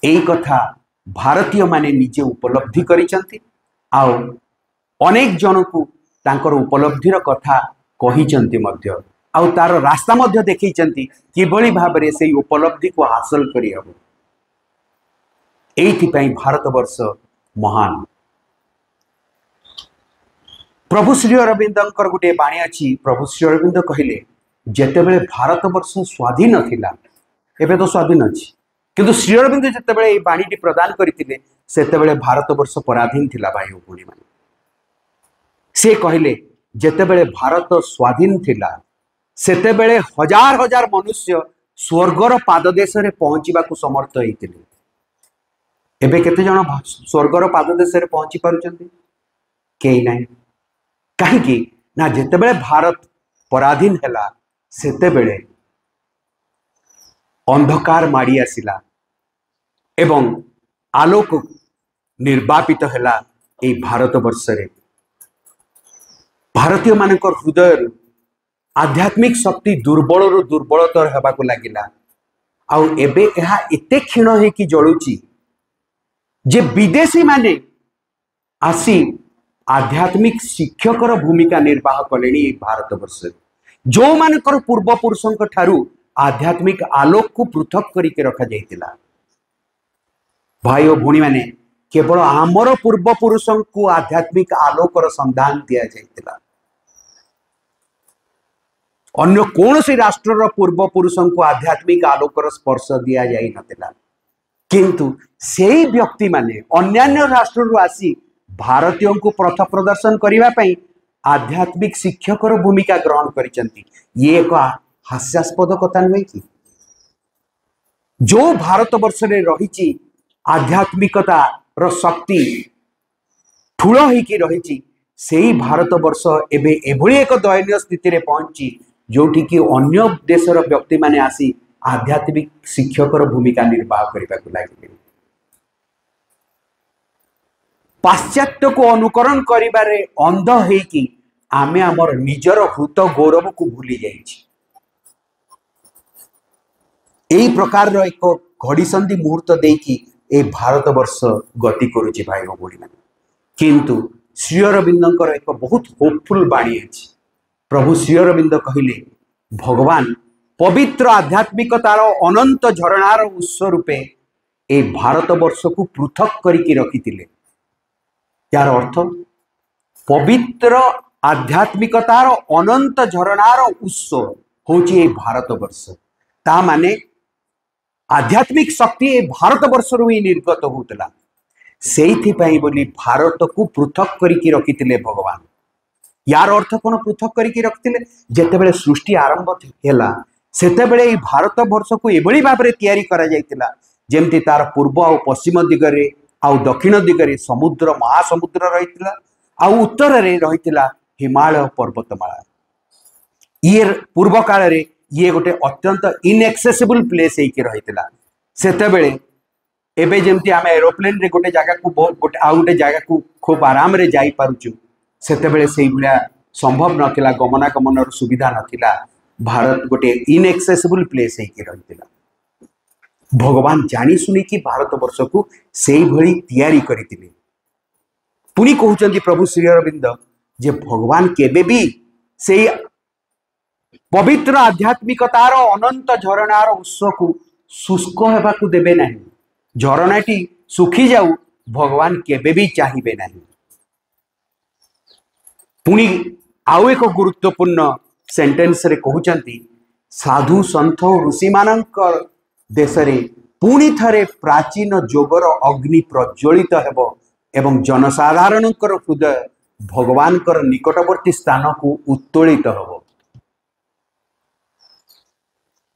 एई कथा भारतीय माने निजे उपलब्धि करिसंती आउ अनेक जन को तांकर उपलब्धिर कथा कहिचंती मध्य आउ तार रास्ता मध्य देखैचंती किभली भाबरे से उपलब्धि को हासिल करि हबो एथि पई भारत वर्ष महान प्रभु श्री अरविंदर गोटे बाणी अच्छी प्रभु श्री अरविंद कहले जेतेबेले भारत वर्ष स्वाधीन थिला एबे तो स्वाधीन अछि किंतु श्री अरविंद जेतेबेले ए बाणीटी प्रदान करथिले सेतेबेले भारत वर्ष पराधीन थिला भाई ओ भौणी माने से कहले जेतेबेले भारत स्वाधीन थिला सेतेबेले हजार हजार मनुष्य स्वर्गर पाददेश रे पहुंचीबा को समर्थ होइतिले एबे केते जण स्वर्गर पाददेश रे पहुंची पारुचंती केही नाही कहीं कि ना जेतेबेले भारत पराधीन हैला सेतेबेले अंधकार माड़ी आसिला एवं आलोक निर्वापित हैला ए भारत वर्ष रे भारतीय मानकर हृदय आध्यात्मिक शक्ति दुर्बल रु दुर्बलतर हेबा को लागिला आउ एबे एहा एते क्षीण हे कि जळुची जे विदेशी माने आसी आध्यात्मिक शिक्षकर भूमिका निर्वाह कलेनी भारत वर्ष जो मानकर पूर्व पुरुषों ठारू आध्यात्मिक आलोक को पृथक करके रखा जाइतिला भाई और भौणी माने केवल आमर पूर्वपुरुष को आध्यात्मिक आलोकर संधान दि जाइतिला। अन्य कौन सी राष्ट्र पूर्वपुरुष को आध्यात्मिक आलोकर स्पर्श दि जाई नथिला, किंतु सेही व्यक्ति माने अन्यान्य राष्ट्र आसी भारतीयों को पथ प्रदर्शन करने पाई आध्यात्मिक शिक्षकर भूमिका ग्रहण करिसेंती। ये एक हास्यास्पद कथा नुहे कि जो भारत वर्ष रे रही आध्यात्मिकता रो शक्ति ठूल होइकी रही सेही भारत वर्ष एबे एभली एक दयनीय स्थिति रे पहुंची जोठी कि अन्य देशर व्यक्ति माने आसी आध्यात्मिक शिक्षकर भूमिका निर्वाह करने को लगे। पाश्चात्य को अनुकरण करिबारे अंध होइकी आमे आमर निजर हृत गौरव को भूली जाइछि। एही प्रकार रो एक घड़ीसंधि मुहूर्त देकी ए भारत वर्ष गति करुछि भाई भौणी माने। किंतु श्री अरविंदर एक बहुत होपफुल बाणी अछि। प्रभु श्री अरविंद कहिले भगवान पवित्र आध्यात्मिकतार अनंत झरणार उत्स रूपे ए भारत वर्ष को पृथक करिकी रखिथिले। यार अर्थ पवित्र आध्यात्मिकतार अनंत झरणार उत्स होची ए भारत वर्ष। ता माने आध्यात्मिक शक्ति ए भारत वर्ष रु ही निर्गत होतला। सेइथि पई बोली भारत को पृथक करिकी रखिथिले भगवान। यार अर्थ कोन पृथक करिकी रखिथिले, जेतेबेले सृष्टि आरंभ हेला सेतेबेले ए भारत वर्ष को एभली भाबरे तयारी करा जायतिला जेमति तार पूर्व और पश्चिम दिगरे आउ दक्षिण दिगरे समुद्र महासमुद्र रहितिला आउ उत्तर रे रहितिला हिमालय पर्वतमाला। ये पूर्व काल रे ये गोटे अत्यंत इनएक्सेसिबल प्लेस होइके रहितिला। सेतेबेले एबे जेमति आमे एरोप्लेन रे गोटे जगह को गोटे आउ गोटे जगह को खूब आराम रे जाई पारुचु, सेतेबेले सेही भलिया संभव नथिला, गमनागमन सुविधा नथिला। भारत गोटे इनएक्सेसिबल प्लेस होइके रहितिला। भगवान जानी सुनी कि भारत वर्ष को सेही भली तैयारी करितिले। पुनी कहउचंती प्रभु श्री अरविंद जे भगवान केबे भी सेही पवित्र आध्यात्मिकतार अनंत झरणार उत्स को शुष्क हेबा को देबे नहीं। झरणाटी सुखी जाऊ भगवान केबे भी चाहिए नहीं। पुनी आउ एक गुरुत्वपूर्ण सेंटेंस रे कहउचंती साधु संत ऋषि मानकर देश रे पुणी थरे प्राचीन जोगर अग्नि प्रज्वलित हेबो एवं जनसाधारणकर हृदय भगवान कर निकटवर्ती स्थान को उत्तोलित हेबो।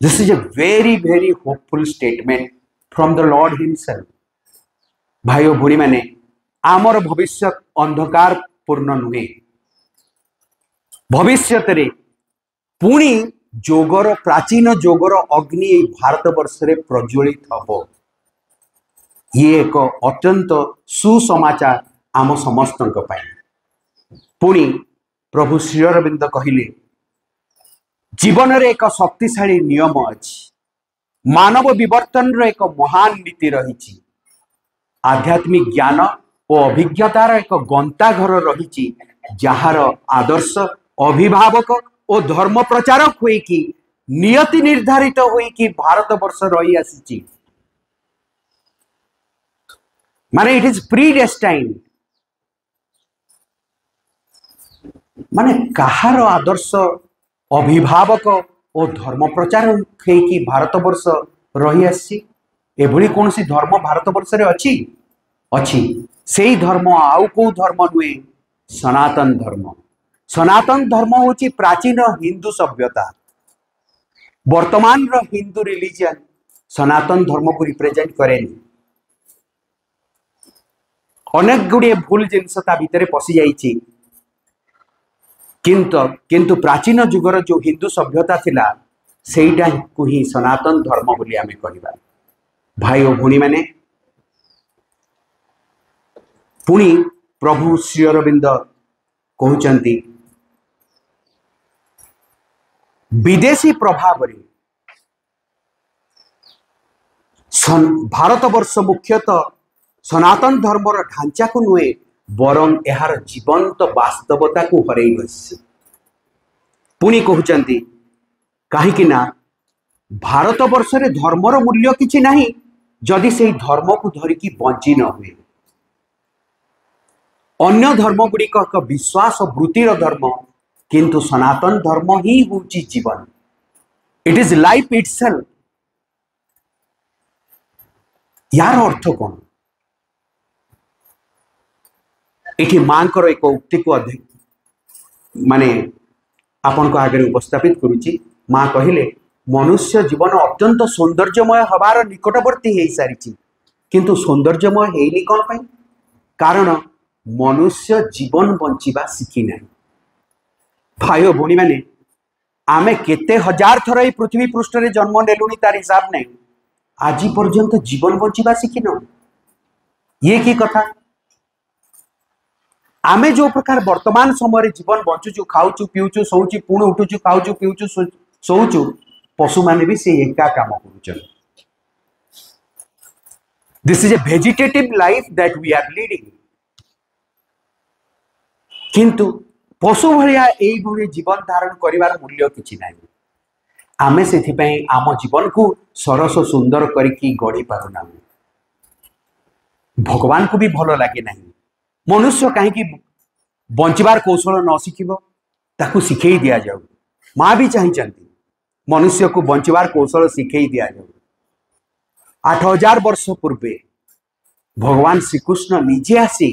This is a very hopeful statement from the Lord himself। भाई भूणी माने आमर भविष्य अंधकार पूर्ण नुहे। भविष्य रे पुणी जोगर प्राचीन जोगर अग्नि भारत वर्ष रे प्रज्वलित हबो। ये एक अत्यंत सुसमाचार आम समस्तक पाई। पुणी प्रभु श्री अरविंद कहिले जीवन रे एक शक्तिशाली नियम अछि। मानव विवर्तन रो एक महान नीति रही। आध्यात्मिक ज्ञान और अभिज्ञतार एक गंताघर रही जार आदर्श अभिभावक और धर्म प्रचारक हुई कि नियति निर्धारित हुई कि भारत वर्ष रही आसी। माने इट इज प्री डेस्टाइन्ड। माने कहार आदर्श अभिभावक और धर्म प्रचारक कि भारत वर्ष रही आसी। एभली कौन सी धर्म भारत वर्ष रे अछि अछि सेही धर्म आउ को धर्म नुहे, सनातन धर्म। सनातन धर्म होची प्राचीन हिंदू सभ्यता। वर्तमान रो हिंदू रिलीजन सनातन धर्म को रिप्रेजेंट करेनी। अनेक गुड़े भूल जिनस ता भितरे पसी जाइछि। किंतु प्राचीन जुगर जो हिंदू सभ्यता थिला सेईटा को ही सनातन धर्म बोली आमे कहबा। भाई और भूणी माने पुणी प्रभु श्री अरविंद कहउचंती विदेशी प्रभाव रे भारत वर्ष मुख्यतः सनातन धर्मर ढांचा को नुहे बरं यार जीवंत वास्तवता को हरई बसी। पुणी कहउचंती कहीं ना भारत वर्ष रे धर्मर मूल्य किछि नहीं जदि से धर्म को धरिकी बंची न हुए। अन्य धर्म गुड़िक एक विश्वास वृत्तिर धर्म, किंतु सनातन धर्म ही हूँ जीवन। It is life itself. यार अर्थ कौन? ये माँ एक उक्ति को माने आपण को आगे उपस्थापित करुच्ची। माँ कहले मनुष्य जीवन अत्यंत सौंदर्यमय हबार निकटवर्ती हो सारी, किंतु सौंदर्यमय है कौन पाई? कारण मनुष्य जीवन बंचिबा शिखी ना। भाई भौणी मैंने आमे केते हजार थर ये पृथ्वी पृष्ठ रे जन्म नेलुनी तार हिसाब नहीं, आज पर्यंत जीवन बंचिबा शिखी न। ये की कथा? आमे जो प्रकार वर्तमान समय जीवन बंचुचु, खाऊचु पीऊचु सोचु पुणी उठुचु, खाऊचु पीऊचु सोचु, पशु माने भी से एका काम करुचन। This is a vegetative life that we are leading. किंतु पशु भाया ये जीवन धारण करिवार मूल्य किछि नाही। आमे सेथिपई आम जीवन को सरस सुंदर करिकी गढ़ी पारुना। भगवान को भी भल लगे नहीं मनुष्य कहीं बंचबार कौशल न शिखिब, ताकू शिखई दिया जाऊ। माँ भी चाहती मनुष्य को बंचबार कौशल शिखई दिया जाऊ। 8000 वर्ष पूर्वे भगवान श्रीकृष्ण निजे आसी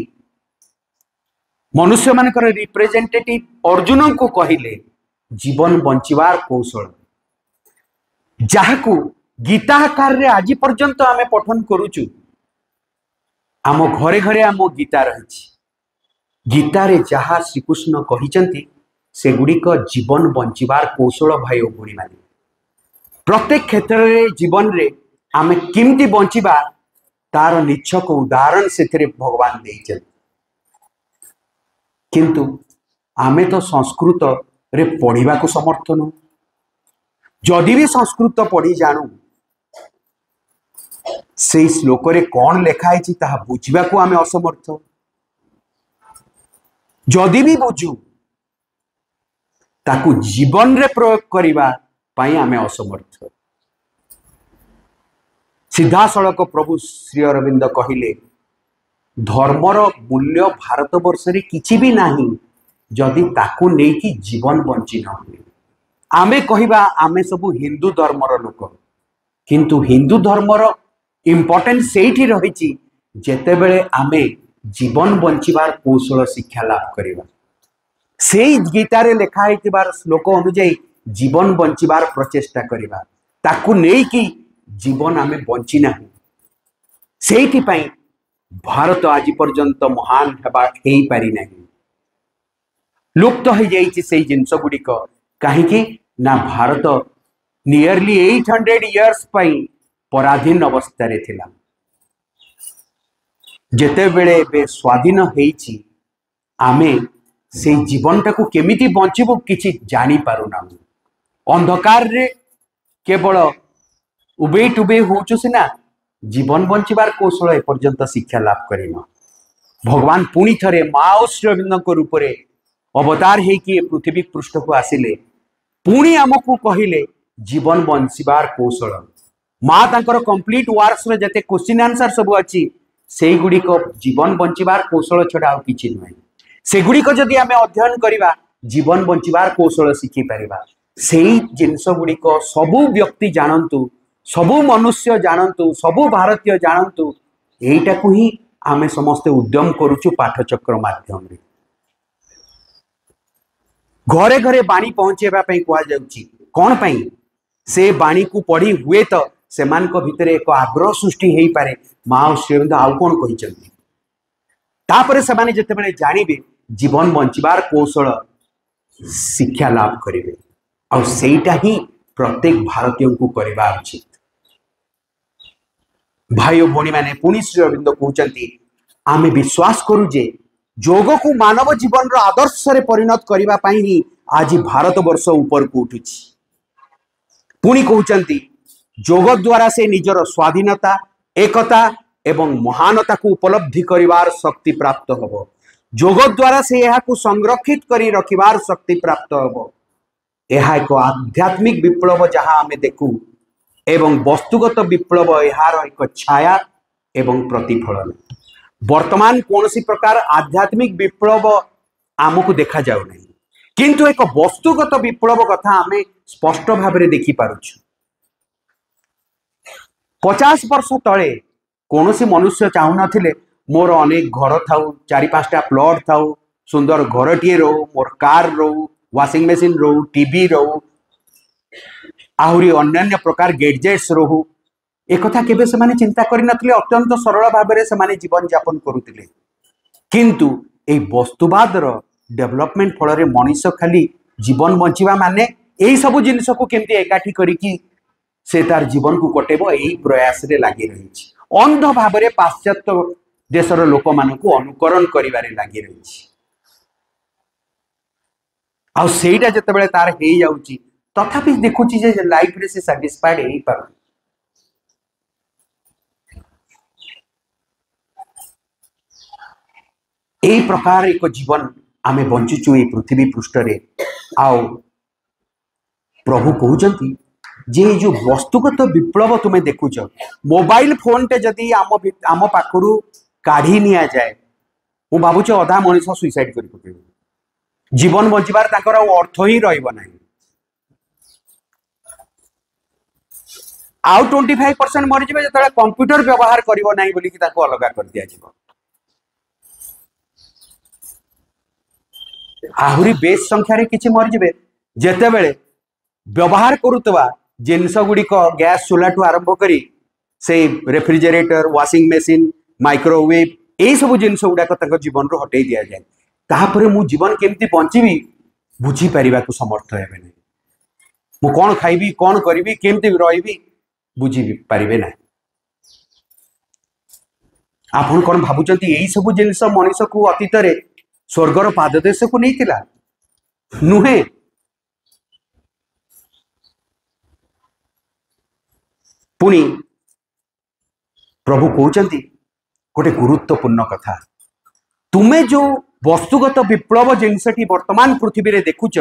मनुष्य मानकर रिप्रेजेंटेटिव अर्जुन को कहले जीवन बंचबार कौशल, जहाकू गीता आकार रे आज पर्यंत आमे पठन करूचु। आम घरे घरे आम गीता रही। गीता रे जहा श्रीकृष्ण कहिचंती से गुड़िक जीवन बंचबार कौशल। भाई और भौणी माने प्रत्येक क्षेत्र रे जीवन रे आमे किमती बंचिबा तार निच्छक उदाहरण से भगवान देइछन। किंतु आमे तो संस्कृत रे पढ़िबा को समर्थ नु। जदि भी संस्कृत पढ़ी जानू से श्लोक रे कौन लेखाई ताहा बुझा को आमे असमर्थ। जदि भी बुझू ताकू जीवन रे प्रयोग करिबा पाई आमे असमर्थ। सीधा सड़क प्रभु श्री अरविंद कहिले धर्मर मूल्य भारत वर्ष रे किछि भी नाही जदि ताकू नै कि जीवन बंची न हुए। आमे कहिबा आमे सबु हिंदू धर्मर लोक, किंतु हिंदू धर्मर इम्पोर्टेंस सेठी रही जेतेबेले आमे जीवन बंचिबार कौशल शिक्षा लाभ करिबा। सेई गीतारे लेखा होइतिबार श्लोक अनुଯାयी जीवन बंचिबार प्रचेष्टा करिबा, ताकू नै कि जीवन आमे बंची ना। सेठी पई भारत आज पर्यंत महान हेई पारि नाही। लुप्त हो जाइछि सेई जिंस गुड़िक कहीं ना। भारत नियरली 800 इयर्स पई पराधीन अवस्था रे थिला। जेते बेले बे स्वाधीन हेइछि आमे से जीवन टाकू केमिति बंचिबो किछि जानी पारुना। अंधकार रे केवल उबे टुबे होचु सिना, जीवन बंचिबार कौशल ए पर्यंत शिक्षा लाभ करिना। भगवान पुणी थरे माँ श्री अरविंद रूप रे अवतार हेकि पृथ्वी पृष्ठ को आसिले, पुणी आमको कहले जीवन बंचिबार कौशल। माँ तांकर कंप्लीट वर्क्स रे जते क्वेश्चन आंसर सब अछि से गुड़िक जीवन बंचिबार कौशल छड़ा आ किछि नै। से गुड़िक जदि आमे अध्ययन करिबा जीवन बंचिबार कौशल शिखि परिबा। सेही जिंस गुड़िक सबु व्यक्ति जानंतु, सबु मनुष्य जानंतु, सबु भारतीय जानंतु। एटा को ही आमे समस्त उद्यम करूछु पाठचक्र माध्यम रे। घरे घरे बाणी पहुंचेबा पई कुआ जाउची कोन पई? से बाणी को पढ़ी हुए तो सेमान को भितरे एक आग्रह सृष्टि हेई पारे माँ श्रीअरविंद आउ कोन कहिचंती। तापरे सेमाने जेतेबेले जानिबे जीवन बंचिबार कौशल शिक्षा लाभ करिवे। और सेटा ही प्रत्येक भारतीय को करबा उचित। भाई और भौणी माने पुणी श्री अरविंद कहउचंती आमे विश्वास करू जे योग को मानव जीवन रो आदर्श रे परिणत करिबा पई ही आज भारत वर्ष ऊपर को उठुछि। पुणी कहउचंती योग द्वारा से निजर स्वाधीनता, एकता एवं महानता को उपलब्धि करिवार शक्ति प्राप्त होबो। योग द्वारा से यह को संरक्षित करी रखिबार शक्ति प्राप्त होबो। यह एक आध्यात्मिक विप्लव जहां आमे देखू एवं वस्तुगत विप्लव यार एक छाया एवं प्रतिफलन। वर्तमान कौन सी प्रकार आध्यात्मिक विप्लव आमको देखा जाऊ नहीं, किंतु एक वस्तुगत विप्लव कथा आम स्पष्ट भाव में देखी पारुछु। 50 वर्ष तले कौन सी मनुष्य चाहू नथिले मोर अनेक घर थाउ, 4-5टा प्लॉट थाउ, सुंदर घरटीए रो, मोर कार रो, वाशिंग मशीन रो, टीवी रो, आहुरी अन्य प्रकार गैजेट्स रो। एक कथा केबे से माने चिंता करि नथिले, अत्यंत सरल भाव में से जीवन यापन करुतिले। किंतु ए वस्तुवाद रो डेवलपमेंट फल रे मनीष खाली जीवन बंचिबा माने एई सब जिनिस को केमती एकाठी करिकी से तार जीवन को कटेबो, एई प्रयास रे लागि रही छी। अंध भाव में पाश्चात्य देशर लोक मानकु अनुकरण करिबारे लागि रही छी। आ सेटा जतबेले तार हेई जाउची तथापि देखुची जे लाइफ रे से सैटिस्फाइड हेई पार। एई प्रकार एक जीवन आमे बंचुचु ए पृथ्वी पृष्ठ रे। आओ प्रभु कहउचंती जे जो वस्तुगत विप्लव तुम्हें देखुच, मोबाइल फोन टे जदि आम पाखरु काढ़ी निया जाए, मु भावुच अधा मनीष सुइसाइड करि पकेबो। जीवन बंचिबार ताकर अर्थ ही रहिबो नाही। आउ 25% मरि जिबे जतले कंप्यूटर व्यवहार करिवो नाही बोली कि ताको अलगा कर दिया जिवो। आहुरी बेस संख्या रे किछि मरि जिबे जेतेबेले व्यवहार करुतबा जिनस गुड़िक गैस चूल्हा ठू आरंभ करी से रेफ्रिजरेटर, वाशिंग मशीन, माइक्रोवेव यही सब जिनस गुड़ाक जीवन रू हटई दि जाए। तापर मु जीवन केमती बंचीबी बुझी पारिबा को समर्थ हेबे नहीं। मु कौन खाइबी, कौन करिबी, केमती रहिबी बुझी पारिबे ना। आपण कौन भाबुचंती यही सब जिनस मनीष को अतीत रे स्वर्गर पाददेश को नहीं थिला? नुहे। पुणी प्रभु कहते गोटे गुरुत्वपूर्ण कथा, तुम्हें जो वस्तुगत विप्लव जिनसटी वर्तमान पृथ्वी रे देखुच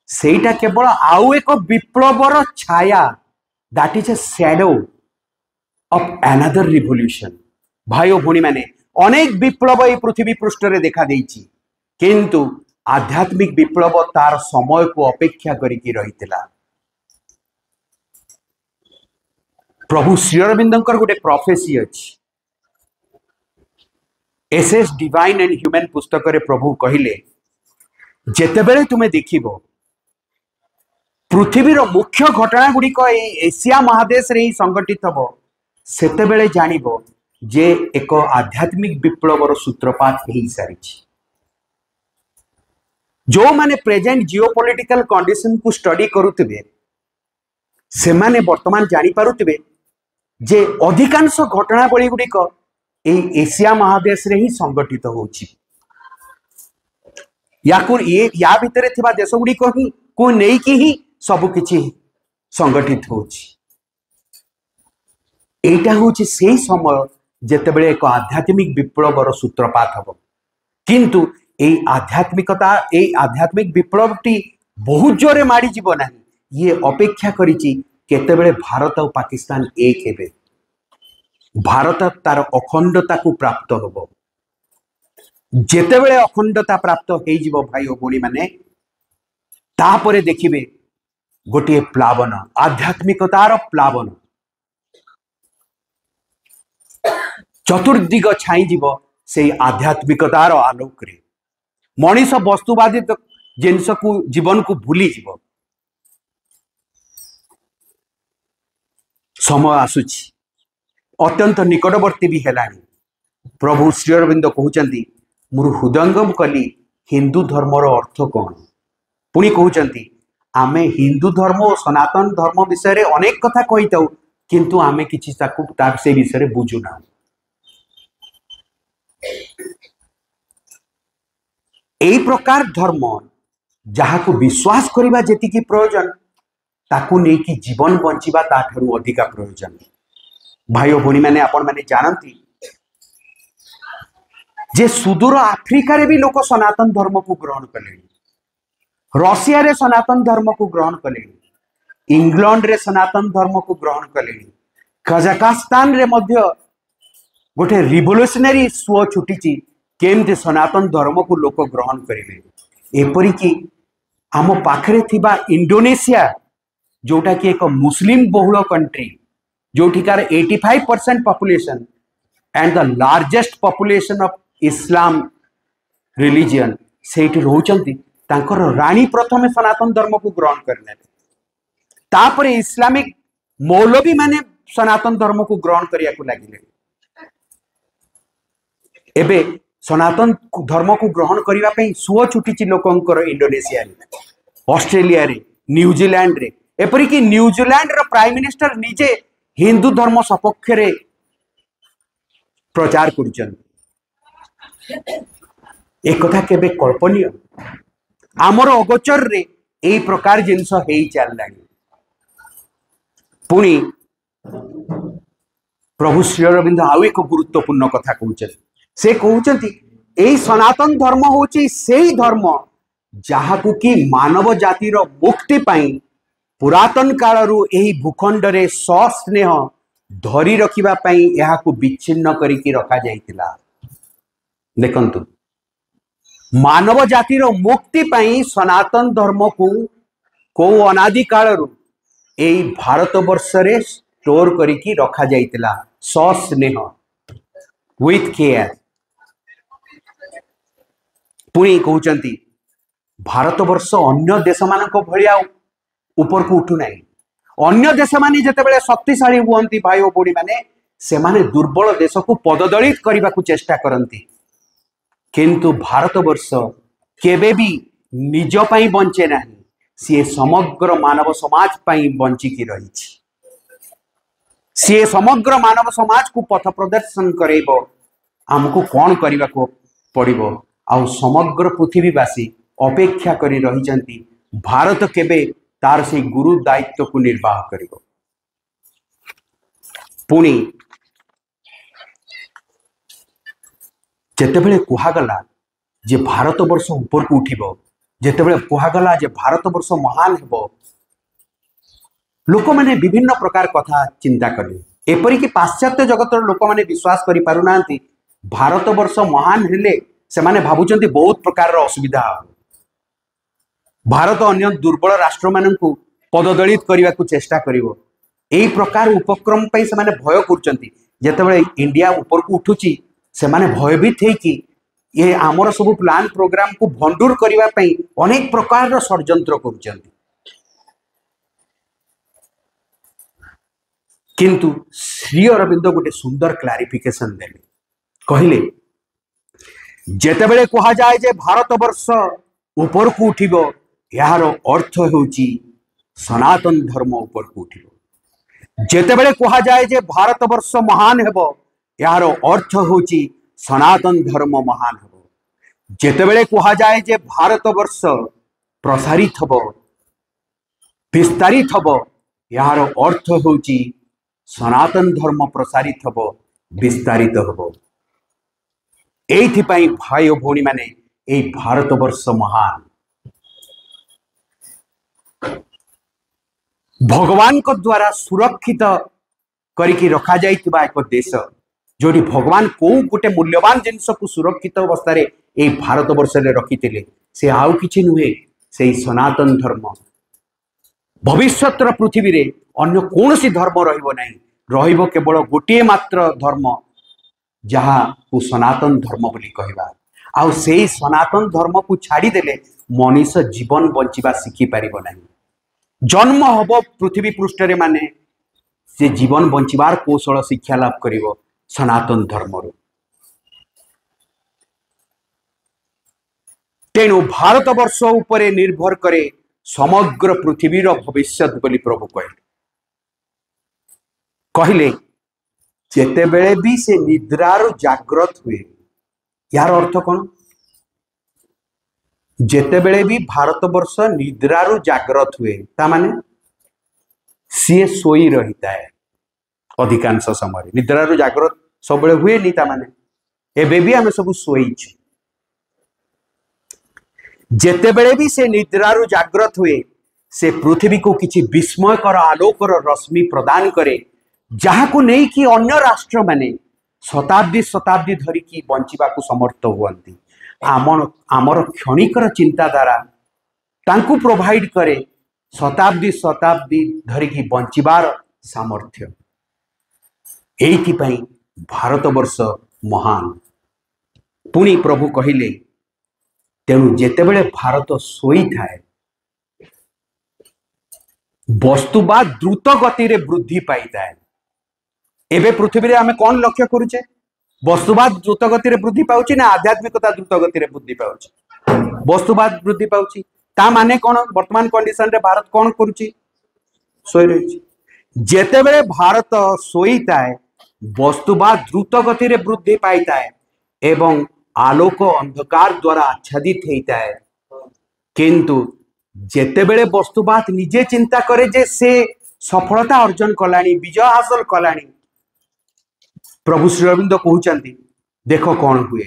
सेटा केवल आउ एक विप्लवर छाया, that is a shadow of another revolution. भाई भौणी माने अनेक विप्लव ये पृथ्वी पृष्ठ रे देखा देइछि, किंतु आध्यात्मिक विप्लव तार समय को अपेक्षा करिकी रहितिला। प्रभु श्री अरविंदंकर गोटे प्रोफेसी अछि, एसएस डिवाइन एंड ह्यूमन पुस्तक रे प्रभु कहिले जेतेबेले तुमे देखिबो पृथ्वीर मुख्य घटना गुड़िक एशिया महादेश रे ही संगठित हबो, सेतेबेले जानिबो जे एक आध्यात्मिक विप्लवर सूत्रपात हो सारी। जो माने प्रेजेंट जियोपॉलिटिकल कंडीशन को स्टडी करुथिबे से माने वर्तमान जानी पारुथिबे जे अधिकांश घटनावली गुड़िक एशिया महादेश रे ही संगठित होछि। या भितर थिबा देश गुड़िक ही को नहीं कि ही सब किछि संगठित होछि। एटा होछि सेही समय जेतेबेले एक आध्यात्मिक विप्लवर सूत्रपात हबो, किंतु ए आध्यात्मिक विप्लवटी बहुत जोरे माड़ी जीव नाही। ये अपेक्षा करिछि केतेबेले भारत और पाकिस्तान एक हेबे, भारत तार अखंडता को प्राप्त होबो। जेतेबेले अखंडता प्राप्त हेई जीवो भाई और भौणी माने, तापरे देखिबे गोटे प्लावन, आध्यात्मिकतार प्लावन चतुर्दिग छाई जीव से आध्यात्मिकतार आलोक रे। मनीष वस्तुवादी जिनस को जीवन को भूली जीव। समय आसुची, अत्यंत निकटवर्ती भी हेलानी। प्रभु श्री अरविंद कहउचंती मुरु हृदयंगम कली हिंदू धर्मर अर्थ कौन। पुणी कहउचंती आमे हिंदू धर्म और सनातन धर्म विषय रे अनेक कथा कही थाउ, किंतु आमे किछि तार से विषय रे बुझु ना। एई प्रकार धर्म जहाँ को विश्वास करिबा जेतिकी प्रयोजन ताकू नहीं कि जीवन बंचिबा ताठरू अधिका प्रयोजन। भाई और भौणी माने आपण माने जानती जे सुदूर आफ्रिका रे भी लोक सनातन धर्म को ग्रहण कले, रशिया रे सनातन धर्म को ग्रहण कले, इंग्लैंड रे सनातन धर्म को ग्रहण कले, कजाकिस्तान रे मध्य गोटे रिवोल्यूशनरी सुओ छुटी केमती सनातन धर्म को लोक ग्रहण करेंगे। एपरिकी आम पाखरे थिबा इंडोनेशिया जोटा कि एक मुस्लिम बहुल कंट्री जोठिकार 85% population and the largest population of Islam religion सेठी रोचंती तांकर रानी प्रथमे सनातन धर्म को ग्रहण करने तापरे इस्लामिक मौलवी माने सनातन धर्म को ग्रहण करिया को लागिले। एबे सनातन धर्म को ग्रहण करबा पई सुओ छुटी लोकंकर इंडोनेशिया रे, ऑस्ट्रेलिया रे, न्यूजीलैंड रे, एपरि कि न्यूजीलैंड रो प्राइम मिनिस्टर निजे हिंदू धर्म सपक्ष रे प्रचार करुचन। एक कथा केबे कल्पनीय आमर अगोचर रे एई प्रकार जिनस हेई चललानी। पुणी प्रभु श्री अरविंद आउ एक गुरुत्वपूर्ण कथा कहते से कहते यही सनातन धर्म होची सेही धर्म जहाकू कि मानव जातिर मुक्ति पाई पुरातन कालरू यही भूखंड रे सस्नेह धरी रखिबा पाई यहाकू विच्छिन्न करिकी रखा जाइतिला। देखंतु मानव जातिर मुक्ति पाई सनातन धर्म को अनादि कालरू यही भारत वर्ष रे स्टोर करिकी रखा जाइतिला सस्नेह विथ केयर। पुणी कहते भारत वर्ष अन्य देश मानक भलिया ऊपर को उठू नहीं। अन्य देश माने जेतेबेले शक्तिशाली हुअंती भाई ओ बड़ी माने से माने दुर्बल देश को पददलित करने को चेष्टा करती, किंतु भारत वर्ष केबे भी निज पई बंचे नहीं, सी समग्र मानव समाज पई बंचिकी रही। सी समग्र मानव समाज को पथ प्रदर्शन करेबो हमको कौन करने को पड़िबो। आउ समग्र पृथ्वीवासी अपेक्षा करी रही भारत केबे तार से गुरु दायित्व को निर्वाह करिबो। पुणी जेतेबेले कुहागला जे भारत वर्ष ऊपर को उठिबो, जेतेबेले कुहागला जे भारत वर्ष महान हेबो, लोक माने विभिन्न प्रकार कथा चिंता कले। एपरि कि पाश्चात्य जगतर लोक माने विश्वास करि पारु नांती भारत वर्ष महान हेले से माने भाबुचंती बहुत प्रकार असुविधा। भारत अन्य दुर्बल राष्ट्र माननकु पददलित करने को चेष्टा करिवो। एई प्रकार उपक्रम पई से माने भय करचंती। जेतेबेले इंडिया ऊपर को उठुची से माने भयभीत है कि ये आमर सब प्लान प्रोग्राम को भंडूर करने पई अनेक प्रकार षड्यंत्र करुचंती। किंतु श्री अरविंद गोटे सुंदर क्लारिफिकेशन देले, कहले जेतेबेले कहा जाए जे भारत वर्ष ऊपर को उठिबो यार अर्थ होउची सनातन धर्म ऊपर को उठिबो। जेतेबेले कहा जाए जे भारत वर्ष महान हेबो यार अर्थ होउची सनातन धर्म महान हेबो। जेतेबेले कहा जाए जे भारत वर्ष प्रसारित हेबो विस्तारित हेबो यार अर्थ होउची सनातन धर्म प्रसारित हेबो विस्तारित हेबो। एइथिपाई भाई और भौणी माने एई भारत वर्ष महान भगवान को द्वारा सुरक्षित करिकी रखा जाइतिबा एक देश जोटी भगवान को गोटे मूल्यवान जिनस को सुरक्षित अवस्था रे एई भारत वर्ष रे रखितिले से आउ किछि नुहे से सनातन धर्म। भविष्यतर पृथ्वी रे अन्य कोनोसी धर्म रहिबो नाही, रहिबो केवल गोटे मात्र धर्म जहा को सनातन धर्म बोली कहबा। आउ से सनातन धर्म को छाड़ी देले मनीष जीवन बंचिबा शिखी पारिबो नाही। जन्म हब पृथ्वी पृष्ठ रे माने से जीवन बंचिबार कौशल शिक्षा लाभ करिवो सनातन धर्म रो। तेणु भारत वर्ष उपरे निर्भर करे समग्र पृथ्वीर भविष्य बोली प्रभु कहले जेतेबेले भी से निद्रार जाग्रत हुए। यार अर्थ कौन? जेतेबेले भी भारत वर्ष निद्रारु जाग्रत हुए ता माने सी सोई रहीता है अधिकांश समय। निद्रारु जाग्रत सब बेले हुए नहीं ता माने एबे भी आमे सब सोई। जेतेबेले भी से निद्रारु जाग्रत हुए से पृथ्वी को किछि विस्मयकर आलोकर रश्मि प्रदान करे जहां को नहीं कि अन्य राष्ट्र माने शताब्दी शताब्दी धरिकी बंचिबाकू समर्थ हुअन्ति। आमर क्षणिकर चिंताधारा तांकू प्रोवाइड करे शताब्दी शताब्दी धरिकी बंचिबार सामर्थ्य। एइथिपाई भारतवर्ष महान। पुणी प्रभु कहिले तेणु जेतेबेले भारत सोई थाए वस्तुवाद द्रुत गति रे वृद्धि पाई थाए। एबे पृथ्वी रे आमे कौन लक्ष्य करूचे? वस्तुवाद द्रुत गति रे वृद्धि पाउची ना आध्यात्मिकता द्रुत गति रे वृद्धि पाउची? वस्तुवाद वृद्धि पाउची। ता माने कौन? वर्तमान कंडीशन रे भारत कौन करूची? सोई रही। जेतेबेले भारत सोई थाए वस्तुवाद द्रुत गति रे वृद्धि पाई थाए एवं आलोक अंधकार द्वारा आच्छादित होता है। किंतु जेतेबेले वस्तुवाद निजे चिंता करे जे से सफलता अर्जन कलानी, विजय हासिल कलानी, प्रभु श्री अरविंद कहते देख कौन हुए।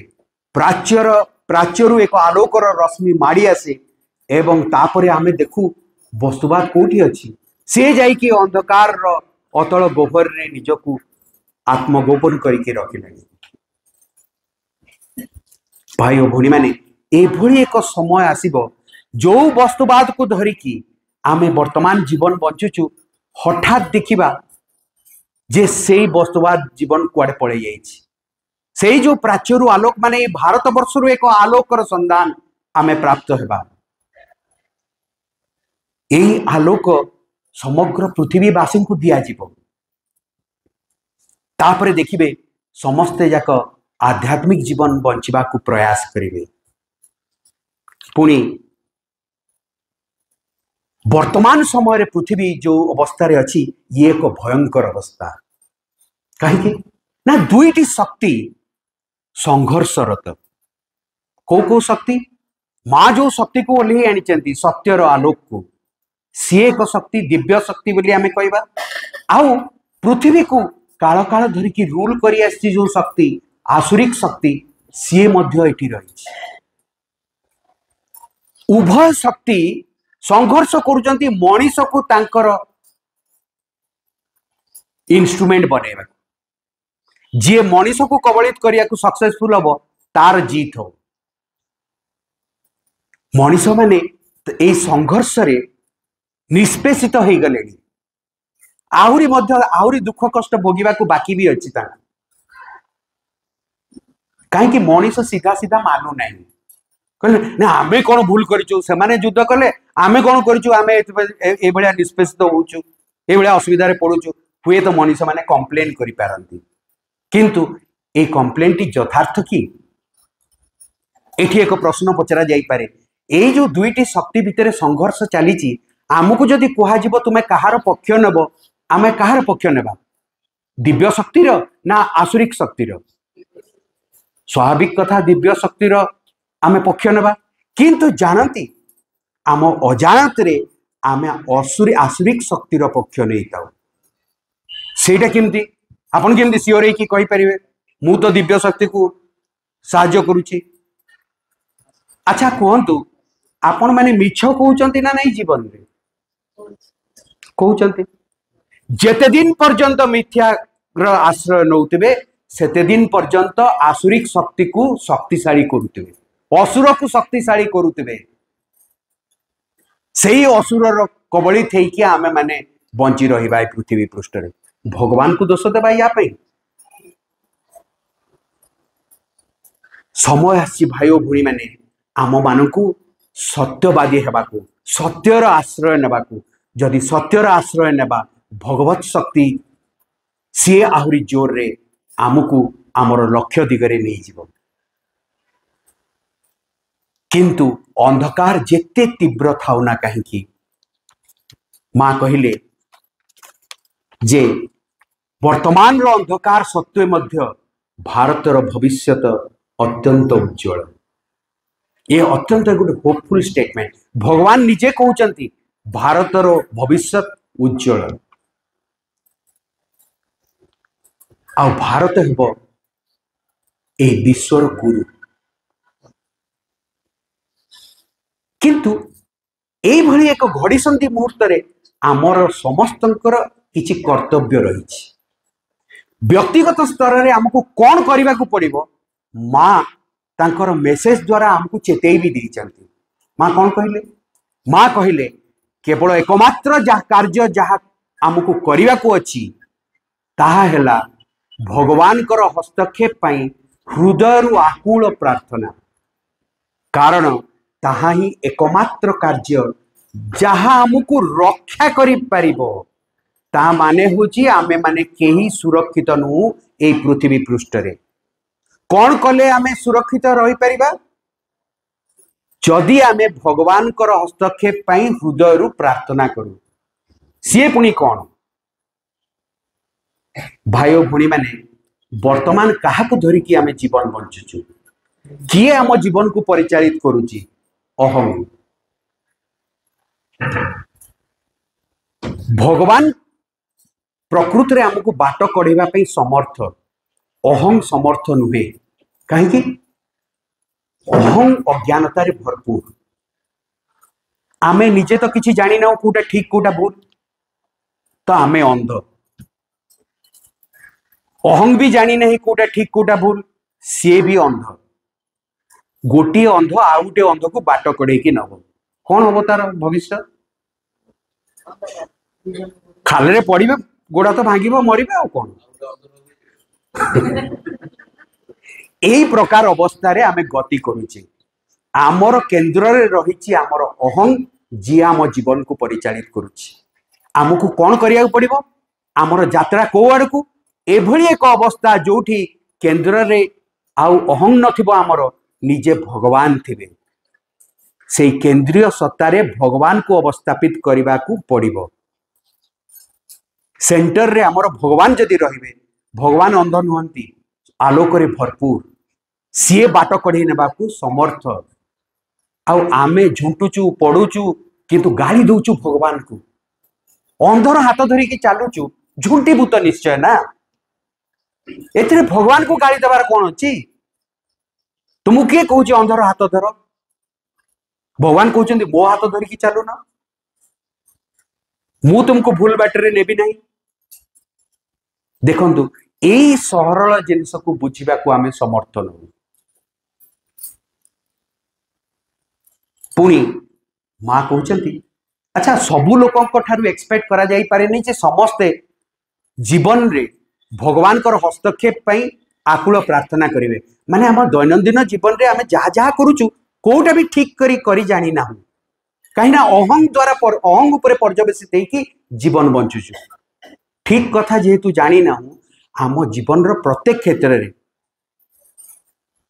प्राच्यरु एक आलोकर रश्मि माड़ी आसे एवं तापरे आमे देखू वस्तुवाद कोठी अछि। से जाइकी अंधकार अतल गोबर रे निजकू आत्मगोपन करके रखिलानी। भाई और भौणी माने एभली एक समय आसीबो जो वस्तुवाद को धरिकी आमे वर्तमान जीवन बंचुचु हठात देखिबा जे से वस्तुवाद जीवन कुआडे पड़े जाइछि। से जो प्राच्यरु आलोक माने भारत वर्षरु एक आलोकर संधान आमे प्राप्त हेबा। एई आलोक समग्र पृथ्वीवासी को दिया जीवो। तापरे देखिबे समस्ते जाक आध्यात्मिक जीवन बंचिबा को प्रयास करिवे। पुणी वर्तमान समय पृथ्वी जो अवस्था रे अछि ये एक भयंकर अवस्था। कहीं ना दुईटी शक्ति संघर्षरत। को शक्ति? माँ जो शक्ति को ओल्हे आनी सत्यर आलोक को, सी एक शक्ति दिव्य शक्ति बोली आमे कहबा। आउ पृथ्वी को काल काल धरिकी रूल करी आसी जो शक्ति आसुरिक शक्ति सी मध्य एठी रही। उभय शक्ति संघर्ष करुचंती मनीष को तांकर इंस्ट्रूमेंट बनैबा। जे मनीष को कबलित करिया को सक्सेसफुल हबो तार जीत हो। मनीष माने ए संघर्ष रे निष्पेषित हो गले। आहुरी दुख कष्ट भोगिबा को बाकी भी अछि ता। कहीं मनीष सीधा सीधा मानु नहीं। कहले ना आमे कौन भूल करिचु, से माने युद्ध कले आमे कौन करिचु, आमे ए भलिया निष्पेषित होउचु, ए भलिया असुविधा रे पडुचु। हुए तो मनीष माने कंप्लेन करि पारंती, किंतु ए कंप्लेन टी यथार्थ की? एठी एक प्रश्न पचरा जाई पारे। ए जो दुईटी शक्ति भितर संघर्ष चलीची, आमको जदि कुहा जिवो तुमे कहार पक्ष नेब, आमे कहार पक्ष नेबा? दिव्य शक्तिर ना आसुरिक शक्तिर? स्वाभाविक कथा दिव्य शक्तिर आमे पक्ष नेबा। किंतु जानती आम अजाणत रे आमे आसुरिक शक्तिर पक्ष नहीं थाउ। सेटा केमती आपन केमती सियोर है कि कहि परिबे मु तो दिव्य शक्ति को साहाय्य करूची? अच्छा कहंतु आपण माने मिछ कहउचंती ना नहीं जीवन रे? कहउचंती। जेते दिन पर्यंत मिथ्या आश्रय नौतिबे सेते दिन पर्यंत आसुरिक शक्ति को शक्तिशाली करुतिबे, असुर को शक्तिशाली करुतिबे। सेही असुरर कबलित हेकि आमे माने बंची रहिबा पृथ्वी पृष्ठ रे। भगवान को दोष देबा या पे? समय आसी भाई और भूणी माने आम मानकू सत्यवादी हेबाकू, सत्यर आश्रय नेबाकू। जदि सत्यर आश्रय नेबा भगवत शक्ति सी आहुरी जोर रे आमको आमर लक्ष्य दिगरे नहीं जीव। किंतु अंधकार जेते तीव्र थाउ ना कहीं मां कहले जे वर्तमान रो अंधकार सत्वे मध्य भारतर भविष्यत अत्यंत उज्जवल। ये अत्यंत गोटे होपफुल स्टेटमेंट। भगवान निजे कहउचंती भारतर भविष्यत उज्जवल। आ भारत हेब ए विश्वर गुरु। किंतु ए भली एक घड़ीसंधि मुहूर्त रे आमर समस्तंकर किछि कर्तव्य रही। व्यक्तिगत स्तर में आमको कौन करने को पड़ो माँ तांकर मेसेज द्वारा आमको चेतई भी देती। माँ कौन कहले? माँ कहले केवल एकमात्र कार्य जहाँ आमको करने को अच्छी ताहा हेला भगवान कर हस्तक्षेप पाई हृदय आकुल प्रार्थना, कारण ताहा ही एकमात्र कार्य जहाँ आमको रक्षा करि परिबो। ता माने होची आमे माने केही सुरक्षित नु ए पृथ्वी पृष्ठ रे। कौन कले आमे सुरक्षित रही परिबा? जदि आमे भगवान कर हस्तक्षेप पाई हृदय रु प्रार्थना करू। सी पुणी कौन? भाई भणी माने वर्तमान काहाकु धरिकी आमे जीवन बंचुचु? किए आम जीवन को परिचालित करुची? अहम। भगवान प्रकृति रे हमको बाट कढ़ेवा पई समर्थ, अहम समर्थ नुहे। कहीं अहम अज्ञानता रे भरपूर। आमे निजे तो किसी जानी ना कोटा ठीक कोटा भूल, तो आमे अंध। अहम भी जानी नहीं कोटा ठीक कोटा भूल, सी भी अंध। गोटे अंध आउ गोटे अंध को बाट कड़े कि नब कौन हम तार भविष्य? खाल पड़े गोड़ा तो भांग मरबे आ कौन? यही प्रकार अवस्था रे आमे गति करुचे। आमर केन्द्र रे रही आमर अहं जी आम जीवन को परिचालित करुची। आमको कौन करिया पड़िबो? आमर यात्रा को आड़ को एभली एक अवस्था जोठी केन्द्र रे आउ अहं नथिबो, आमर निजे भगवान थिबे। से केंद्रीय सत्ता रे भगवान को अवस्थापित करने को पड़िबो। सेंटर रे आमर भगवान जदि रहिबे, भगवान अंध नुहंती, आलोक रे भरपूर, सी बाट कढ़े नेबाकू समर्थ। आउ आमे झुंटुचु पड़ुचु किंतु गाली दउचु भगवान को। अंधर हाथ धरिकी चालुचु, झुंटिबु तो निश्चय ना। एथिरे भगवान को गाली देवार कौन अछि? तुमको किए कहूँ अंधर हाथ धर? भगवान कहते मो हाथ धरिकी चालू ना, मु तुमको भूल बाटर नेबी नहीं। देखंतु एई सरल जिनिस को बुझिबा को आमे समर्थ न। पुणी माँ कहते अच्छा सबु लोकों ठारू एक्सपेक्ट करा जाई पारे नहीं जे समस्ते जीवन रे भगवान कर हस्तक्षेप पई आकुल प्रार्थना करिवे। माने हम दैनंदिन जीवन रे आमे जहा जहा करूचु कोटा भी ठीक करी जानी ना, कहीं ना अहं द्वारा अहं उपरे पर्यवेसित होइकी जीवन बंचुचु। ठीक कथा जेहेतु जानी ना, आम जीवन रो प्रत्येक क्षेत्र रे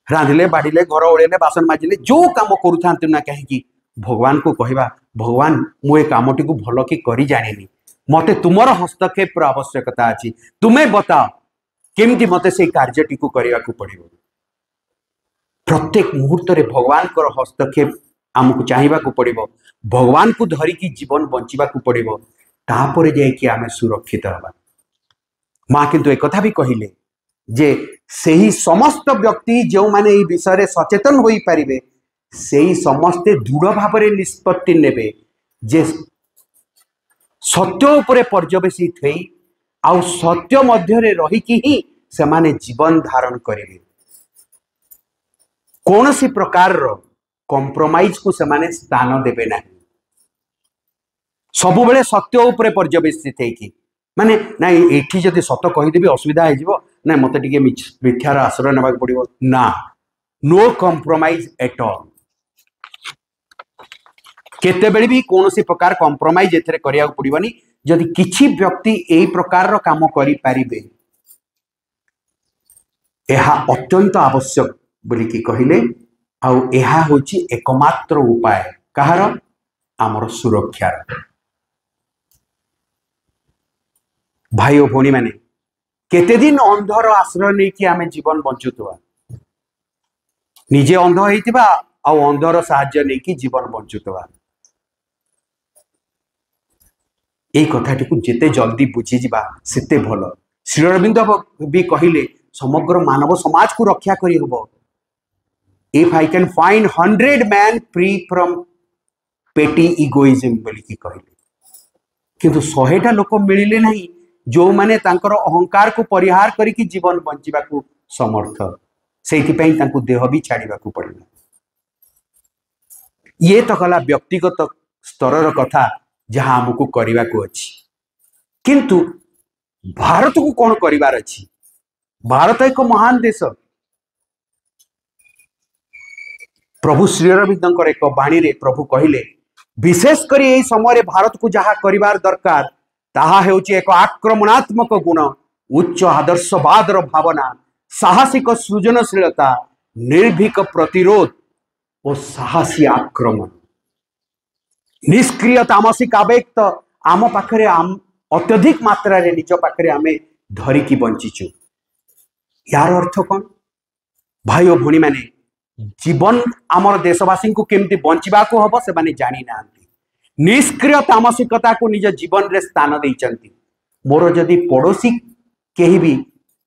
रांधिले बाड़ीले घर ओळेले बासन माजिले जो काम करूथांतु ना, कहीं भगवान को कहवा भगवान मु ए कामटी को भल कि करी जानिनी, मते तुमर हस्तक्षेप आवश्यकता अछि, तुम्हें बताओ केमती मते से कार्यटी को करने को पड़िबो। प्रत्येक मुहूर्त रे भगवान कर हस्तक्षेप आमको चाहिबा को पड़िबो। भगवान को धरिकी जीवन बंचिबा को पड़िबो, तापरे जाइकी आमे सुरक्षित हबा। माँ किंतु एक कथा भी कहिले जे सेही समस्त व्यक्ति जो माने ई विषय सचेतन होई परिबे, सेही समस्ते दृढ़ भावरे निष्पत्ति नेबे जे सत्य उपरे पर्यवेसित होई आउ सत्य मध्य रे रहिकी ही सेमाने जीवन धारण करिवे। कौन सी प्रकार रो कॉम्प्रोमाइज को सेमाने स्थान देबे नहीं। सब बेले सत्य उपरे पर्यवेसित होइकी माने ना एठी जदि सत्य कहिदेबी असुविधा हो जिवो ना, मते टिके मिथ्यार आश्रय नेबा पड़िबो ना। No compromise at all. केते बेले भी कौन सी प्रकार कॉम्प्रोमाइज एथरे करिया पड़िबनी। जदि किछि व्यक्ति एई प्रकार रो काम करि पारिबे, एहा अत्यंत आवश्यक बोलिकी कहिले। आउ एहा होची एकमात्र उपाय कहार? आमर सुरक्षा। भाई और भौणी माने केते दिन अंधर आश्रय नहीं कि आमे जीवन बंचुतवा, निजे अंध होइतिबा आउ अंधर साहाय्य नहीं कि जीवन बंचुतवा। ए कथाटी को जेते जल्दी बुझी जिबा सेते भलो। श्री अरविंद भी कहिले समग्र मानव समाज को रक्षा करी हबो। If I can find 100 man free from पेटी इगोइज्म बोली कि कहिले, किंतु 100टा लोक मिलिले नहीं जो माने तांकर अहंकार को परिहार करिकी जीवन बंचिबा को समर्थ सेइथिपई तांकु देह भी छाड़िबा को पड़िला। ये तो कला व्यक्तिगत स्तर कथा जहां हमको करबा को अछि, किंतु भारत को कौन करिवार अछि? भारत एक महान देश। प्रभु श्री अरविंदर एक बाणी रे प्रभु कहले विशेष कर यही समय भारत को जहाँ करिवार दरकार ताहा हेउची एक आक्रमणात्मक गुण, उच्च आदर्शवाद भावना, साहसिक सृजनशीलता, निर्भीक प्रतिरोध और साहसी आक्रमण। निष्क्रिय तामसिक आवेग तो आम पाखरे अत्यधिक मात्रा रे निज पाखरे आमे धरिकी बंचीचु। यार अर्थ कौन? भाई और भणी माने जीवन आमर देशवासी को केमती बंचिबा को हबो से माने जानी नांती। निष्क्रिय तामसिकता को निज जीवन रे स्थान देइचंती। मोर जदि पड़ोसी केही भी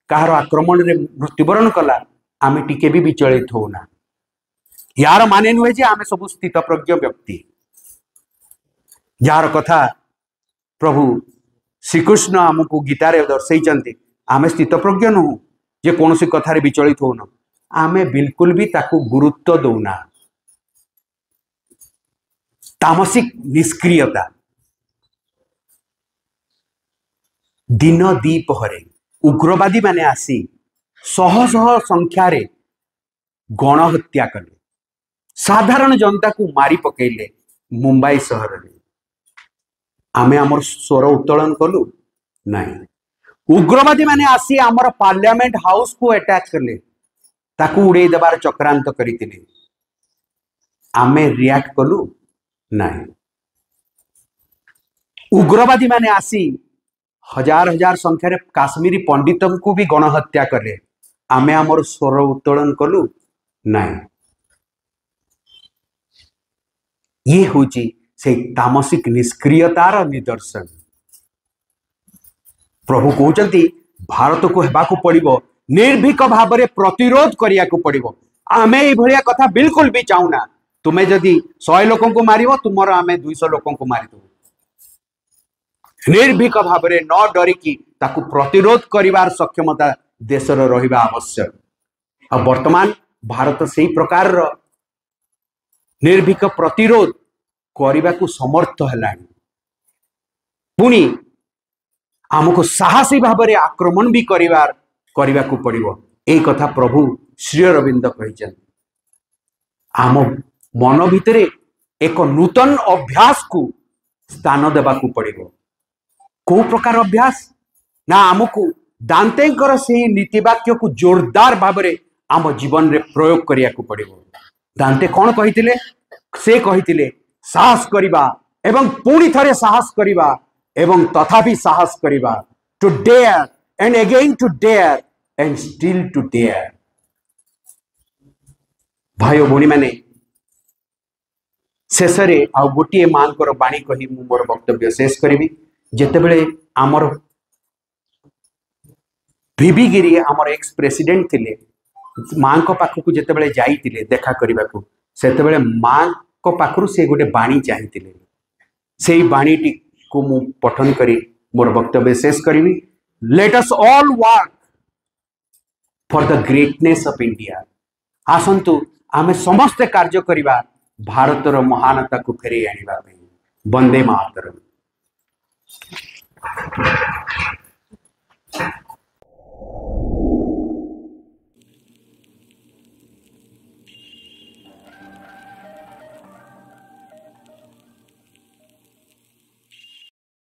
कहार आक्रमण रे मृत्युवरण कला आमे टिके भी विचलित होना। यार माने नुहे जे आमे सब स्थित प्रज्ञ व्यक्ति। यार कथा प्रभु श्रीकृष्ण आमको गीतारे दर्शैचंती। आमे स्थित प्रज्ञ नुह जे कौन सी कथारे विचलित होना। आमे बिल्कुल भी ताकू गुरुत्व दौना। तामसिक निष्क्रियता दिन दीपहरे उग्रवादी माने आसी शह शह संख्यार गणहत्या कले, साधारण जनता को मारी पकेले मुंबई सहर में। आमे आमर स्वर उत्तोलन कलु नहीं। उग्रवादी माने आसी आमर पार्लियामेंट हाउस को अटैक कले, ताकू उड़े देवार चक्रांत करथिले। आमे रिएक्ट कलु नहीं। उग्रवादी माने आसी हजार हजार संख्यार काश्मीरी पंडितों को भी गणहत्या कले। आमे आमर स्वर उत्तोलन कलु नहीं। ये होची से तामसिक निष्क्रियतार निदर्शन। प्रभु कहते भारत को हेबाकू पड़िबो, निर्भीक भाव में प्रतिरोध करिया को पड़िबो। आमे ए भलिया कथा बिल्कुल भी चाहूना। तुम्हें जदि 100 लोक को मारिबो तुमर आमे 200 लोक को मारी दो। निर्भीक भाव में न डरिकी ताकू प्रतिरोध करिवार सक्षमता देशर रहिबा आवश्यक। आ वर्तमान भारत से प्रकार निर्भीक प्रतिरोध करने को समर्थ है। पुणी आमको साहसी भाव में आक्रमण भी करने को पड़िबो। ए कथा प्रभु श्री अरविंद कहिछन। आम मन भितरे एक नूतन अभ्यास को स्थान देवा को पड़िबो। को प्रकार अभ्यास ना आमको दांतेकर से नीतिवाक्य को जोरदार भाव में आम जीवन रे प्रयोग करिया को पड़िबो। दांते कौन कहिथिले? से कहिथिले साहस करिबा एवं पुणी थरे साहस करिबा एवं तथापि साहस करिबा। To dare and again to dare and still to dare. भाई भौणी माने शेषरे आ गोटे मां बाणी कही मु मोर वक्तव्य शेष करी। जेतेबेले आमर वीवी गिरी आमर एक्स प्रेसिडेंट थिले, मां को पाखकू जेतेबेले जाइतिले देखा करबा को, सेतेबेले मां को पाखरु से गोटे बाणी चाहिए। से बाणीटी को मु पठन करी मोर वक्तव्य शेष करी। Let us all work for the greatness of India. आसंतु आमे समस्त कार्य करिबा भारतर महानता को फेरे आनिबा। वंदे मातरम।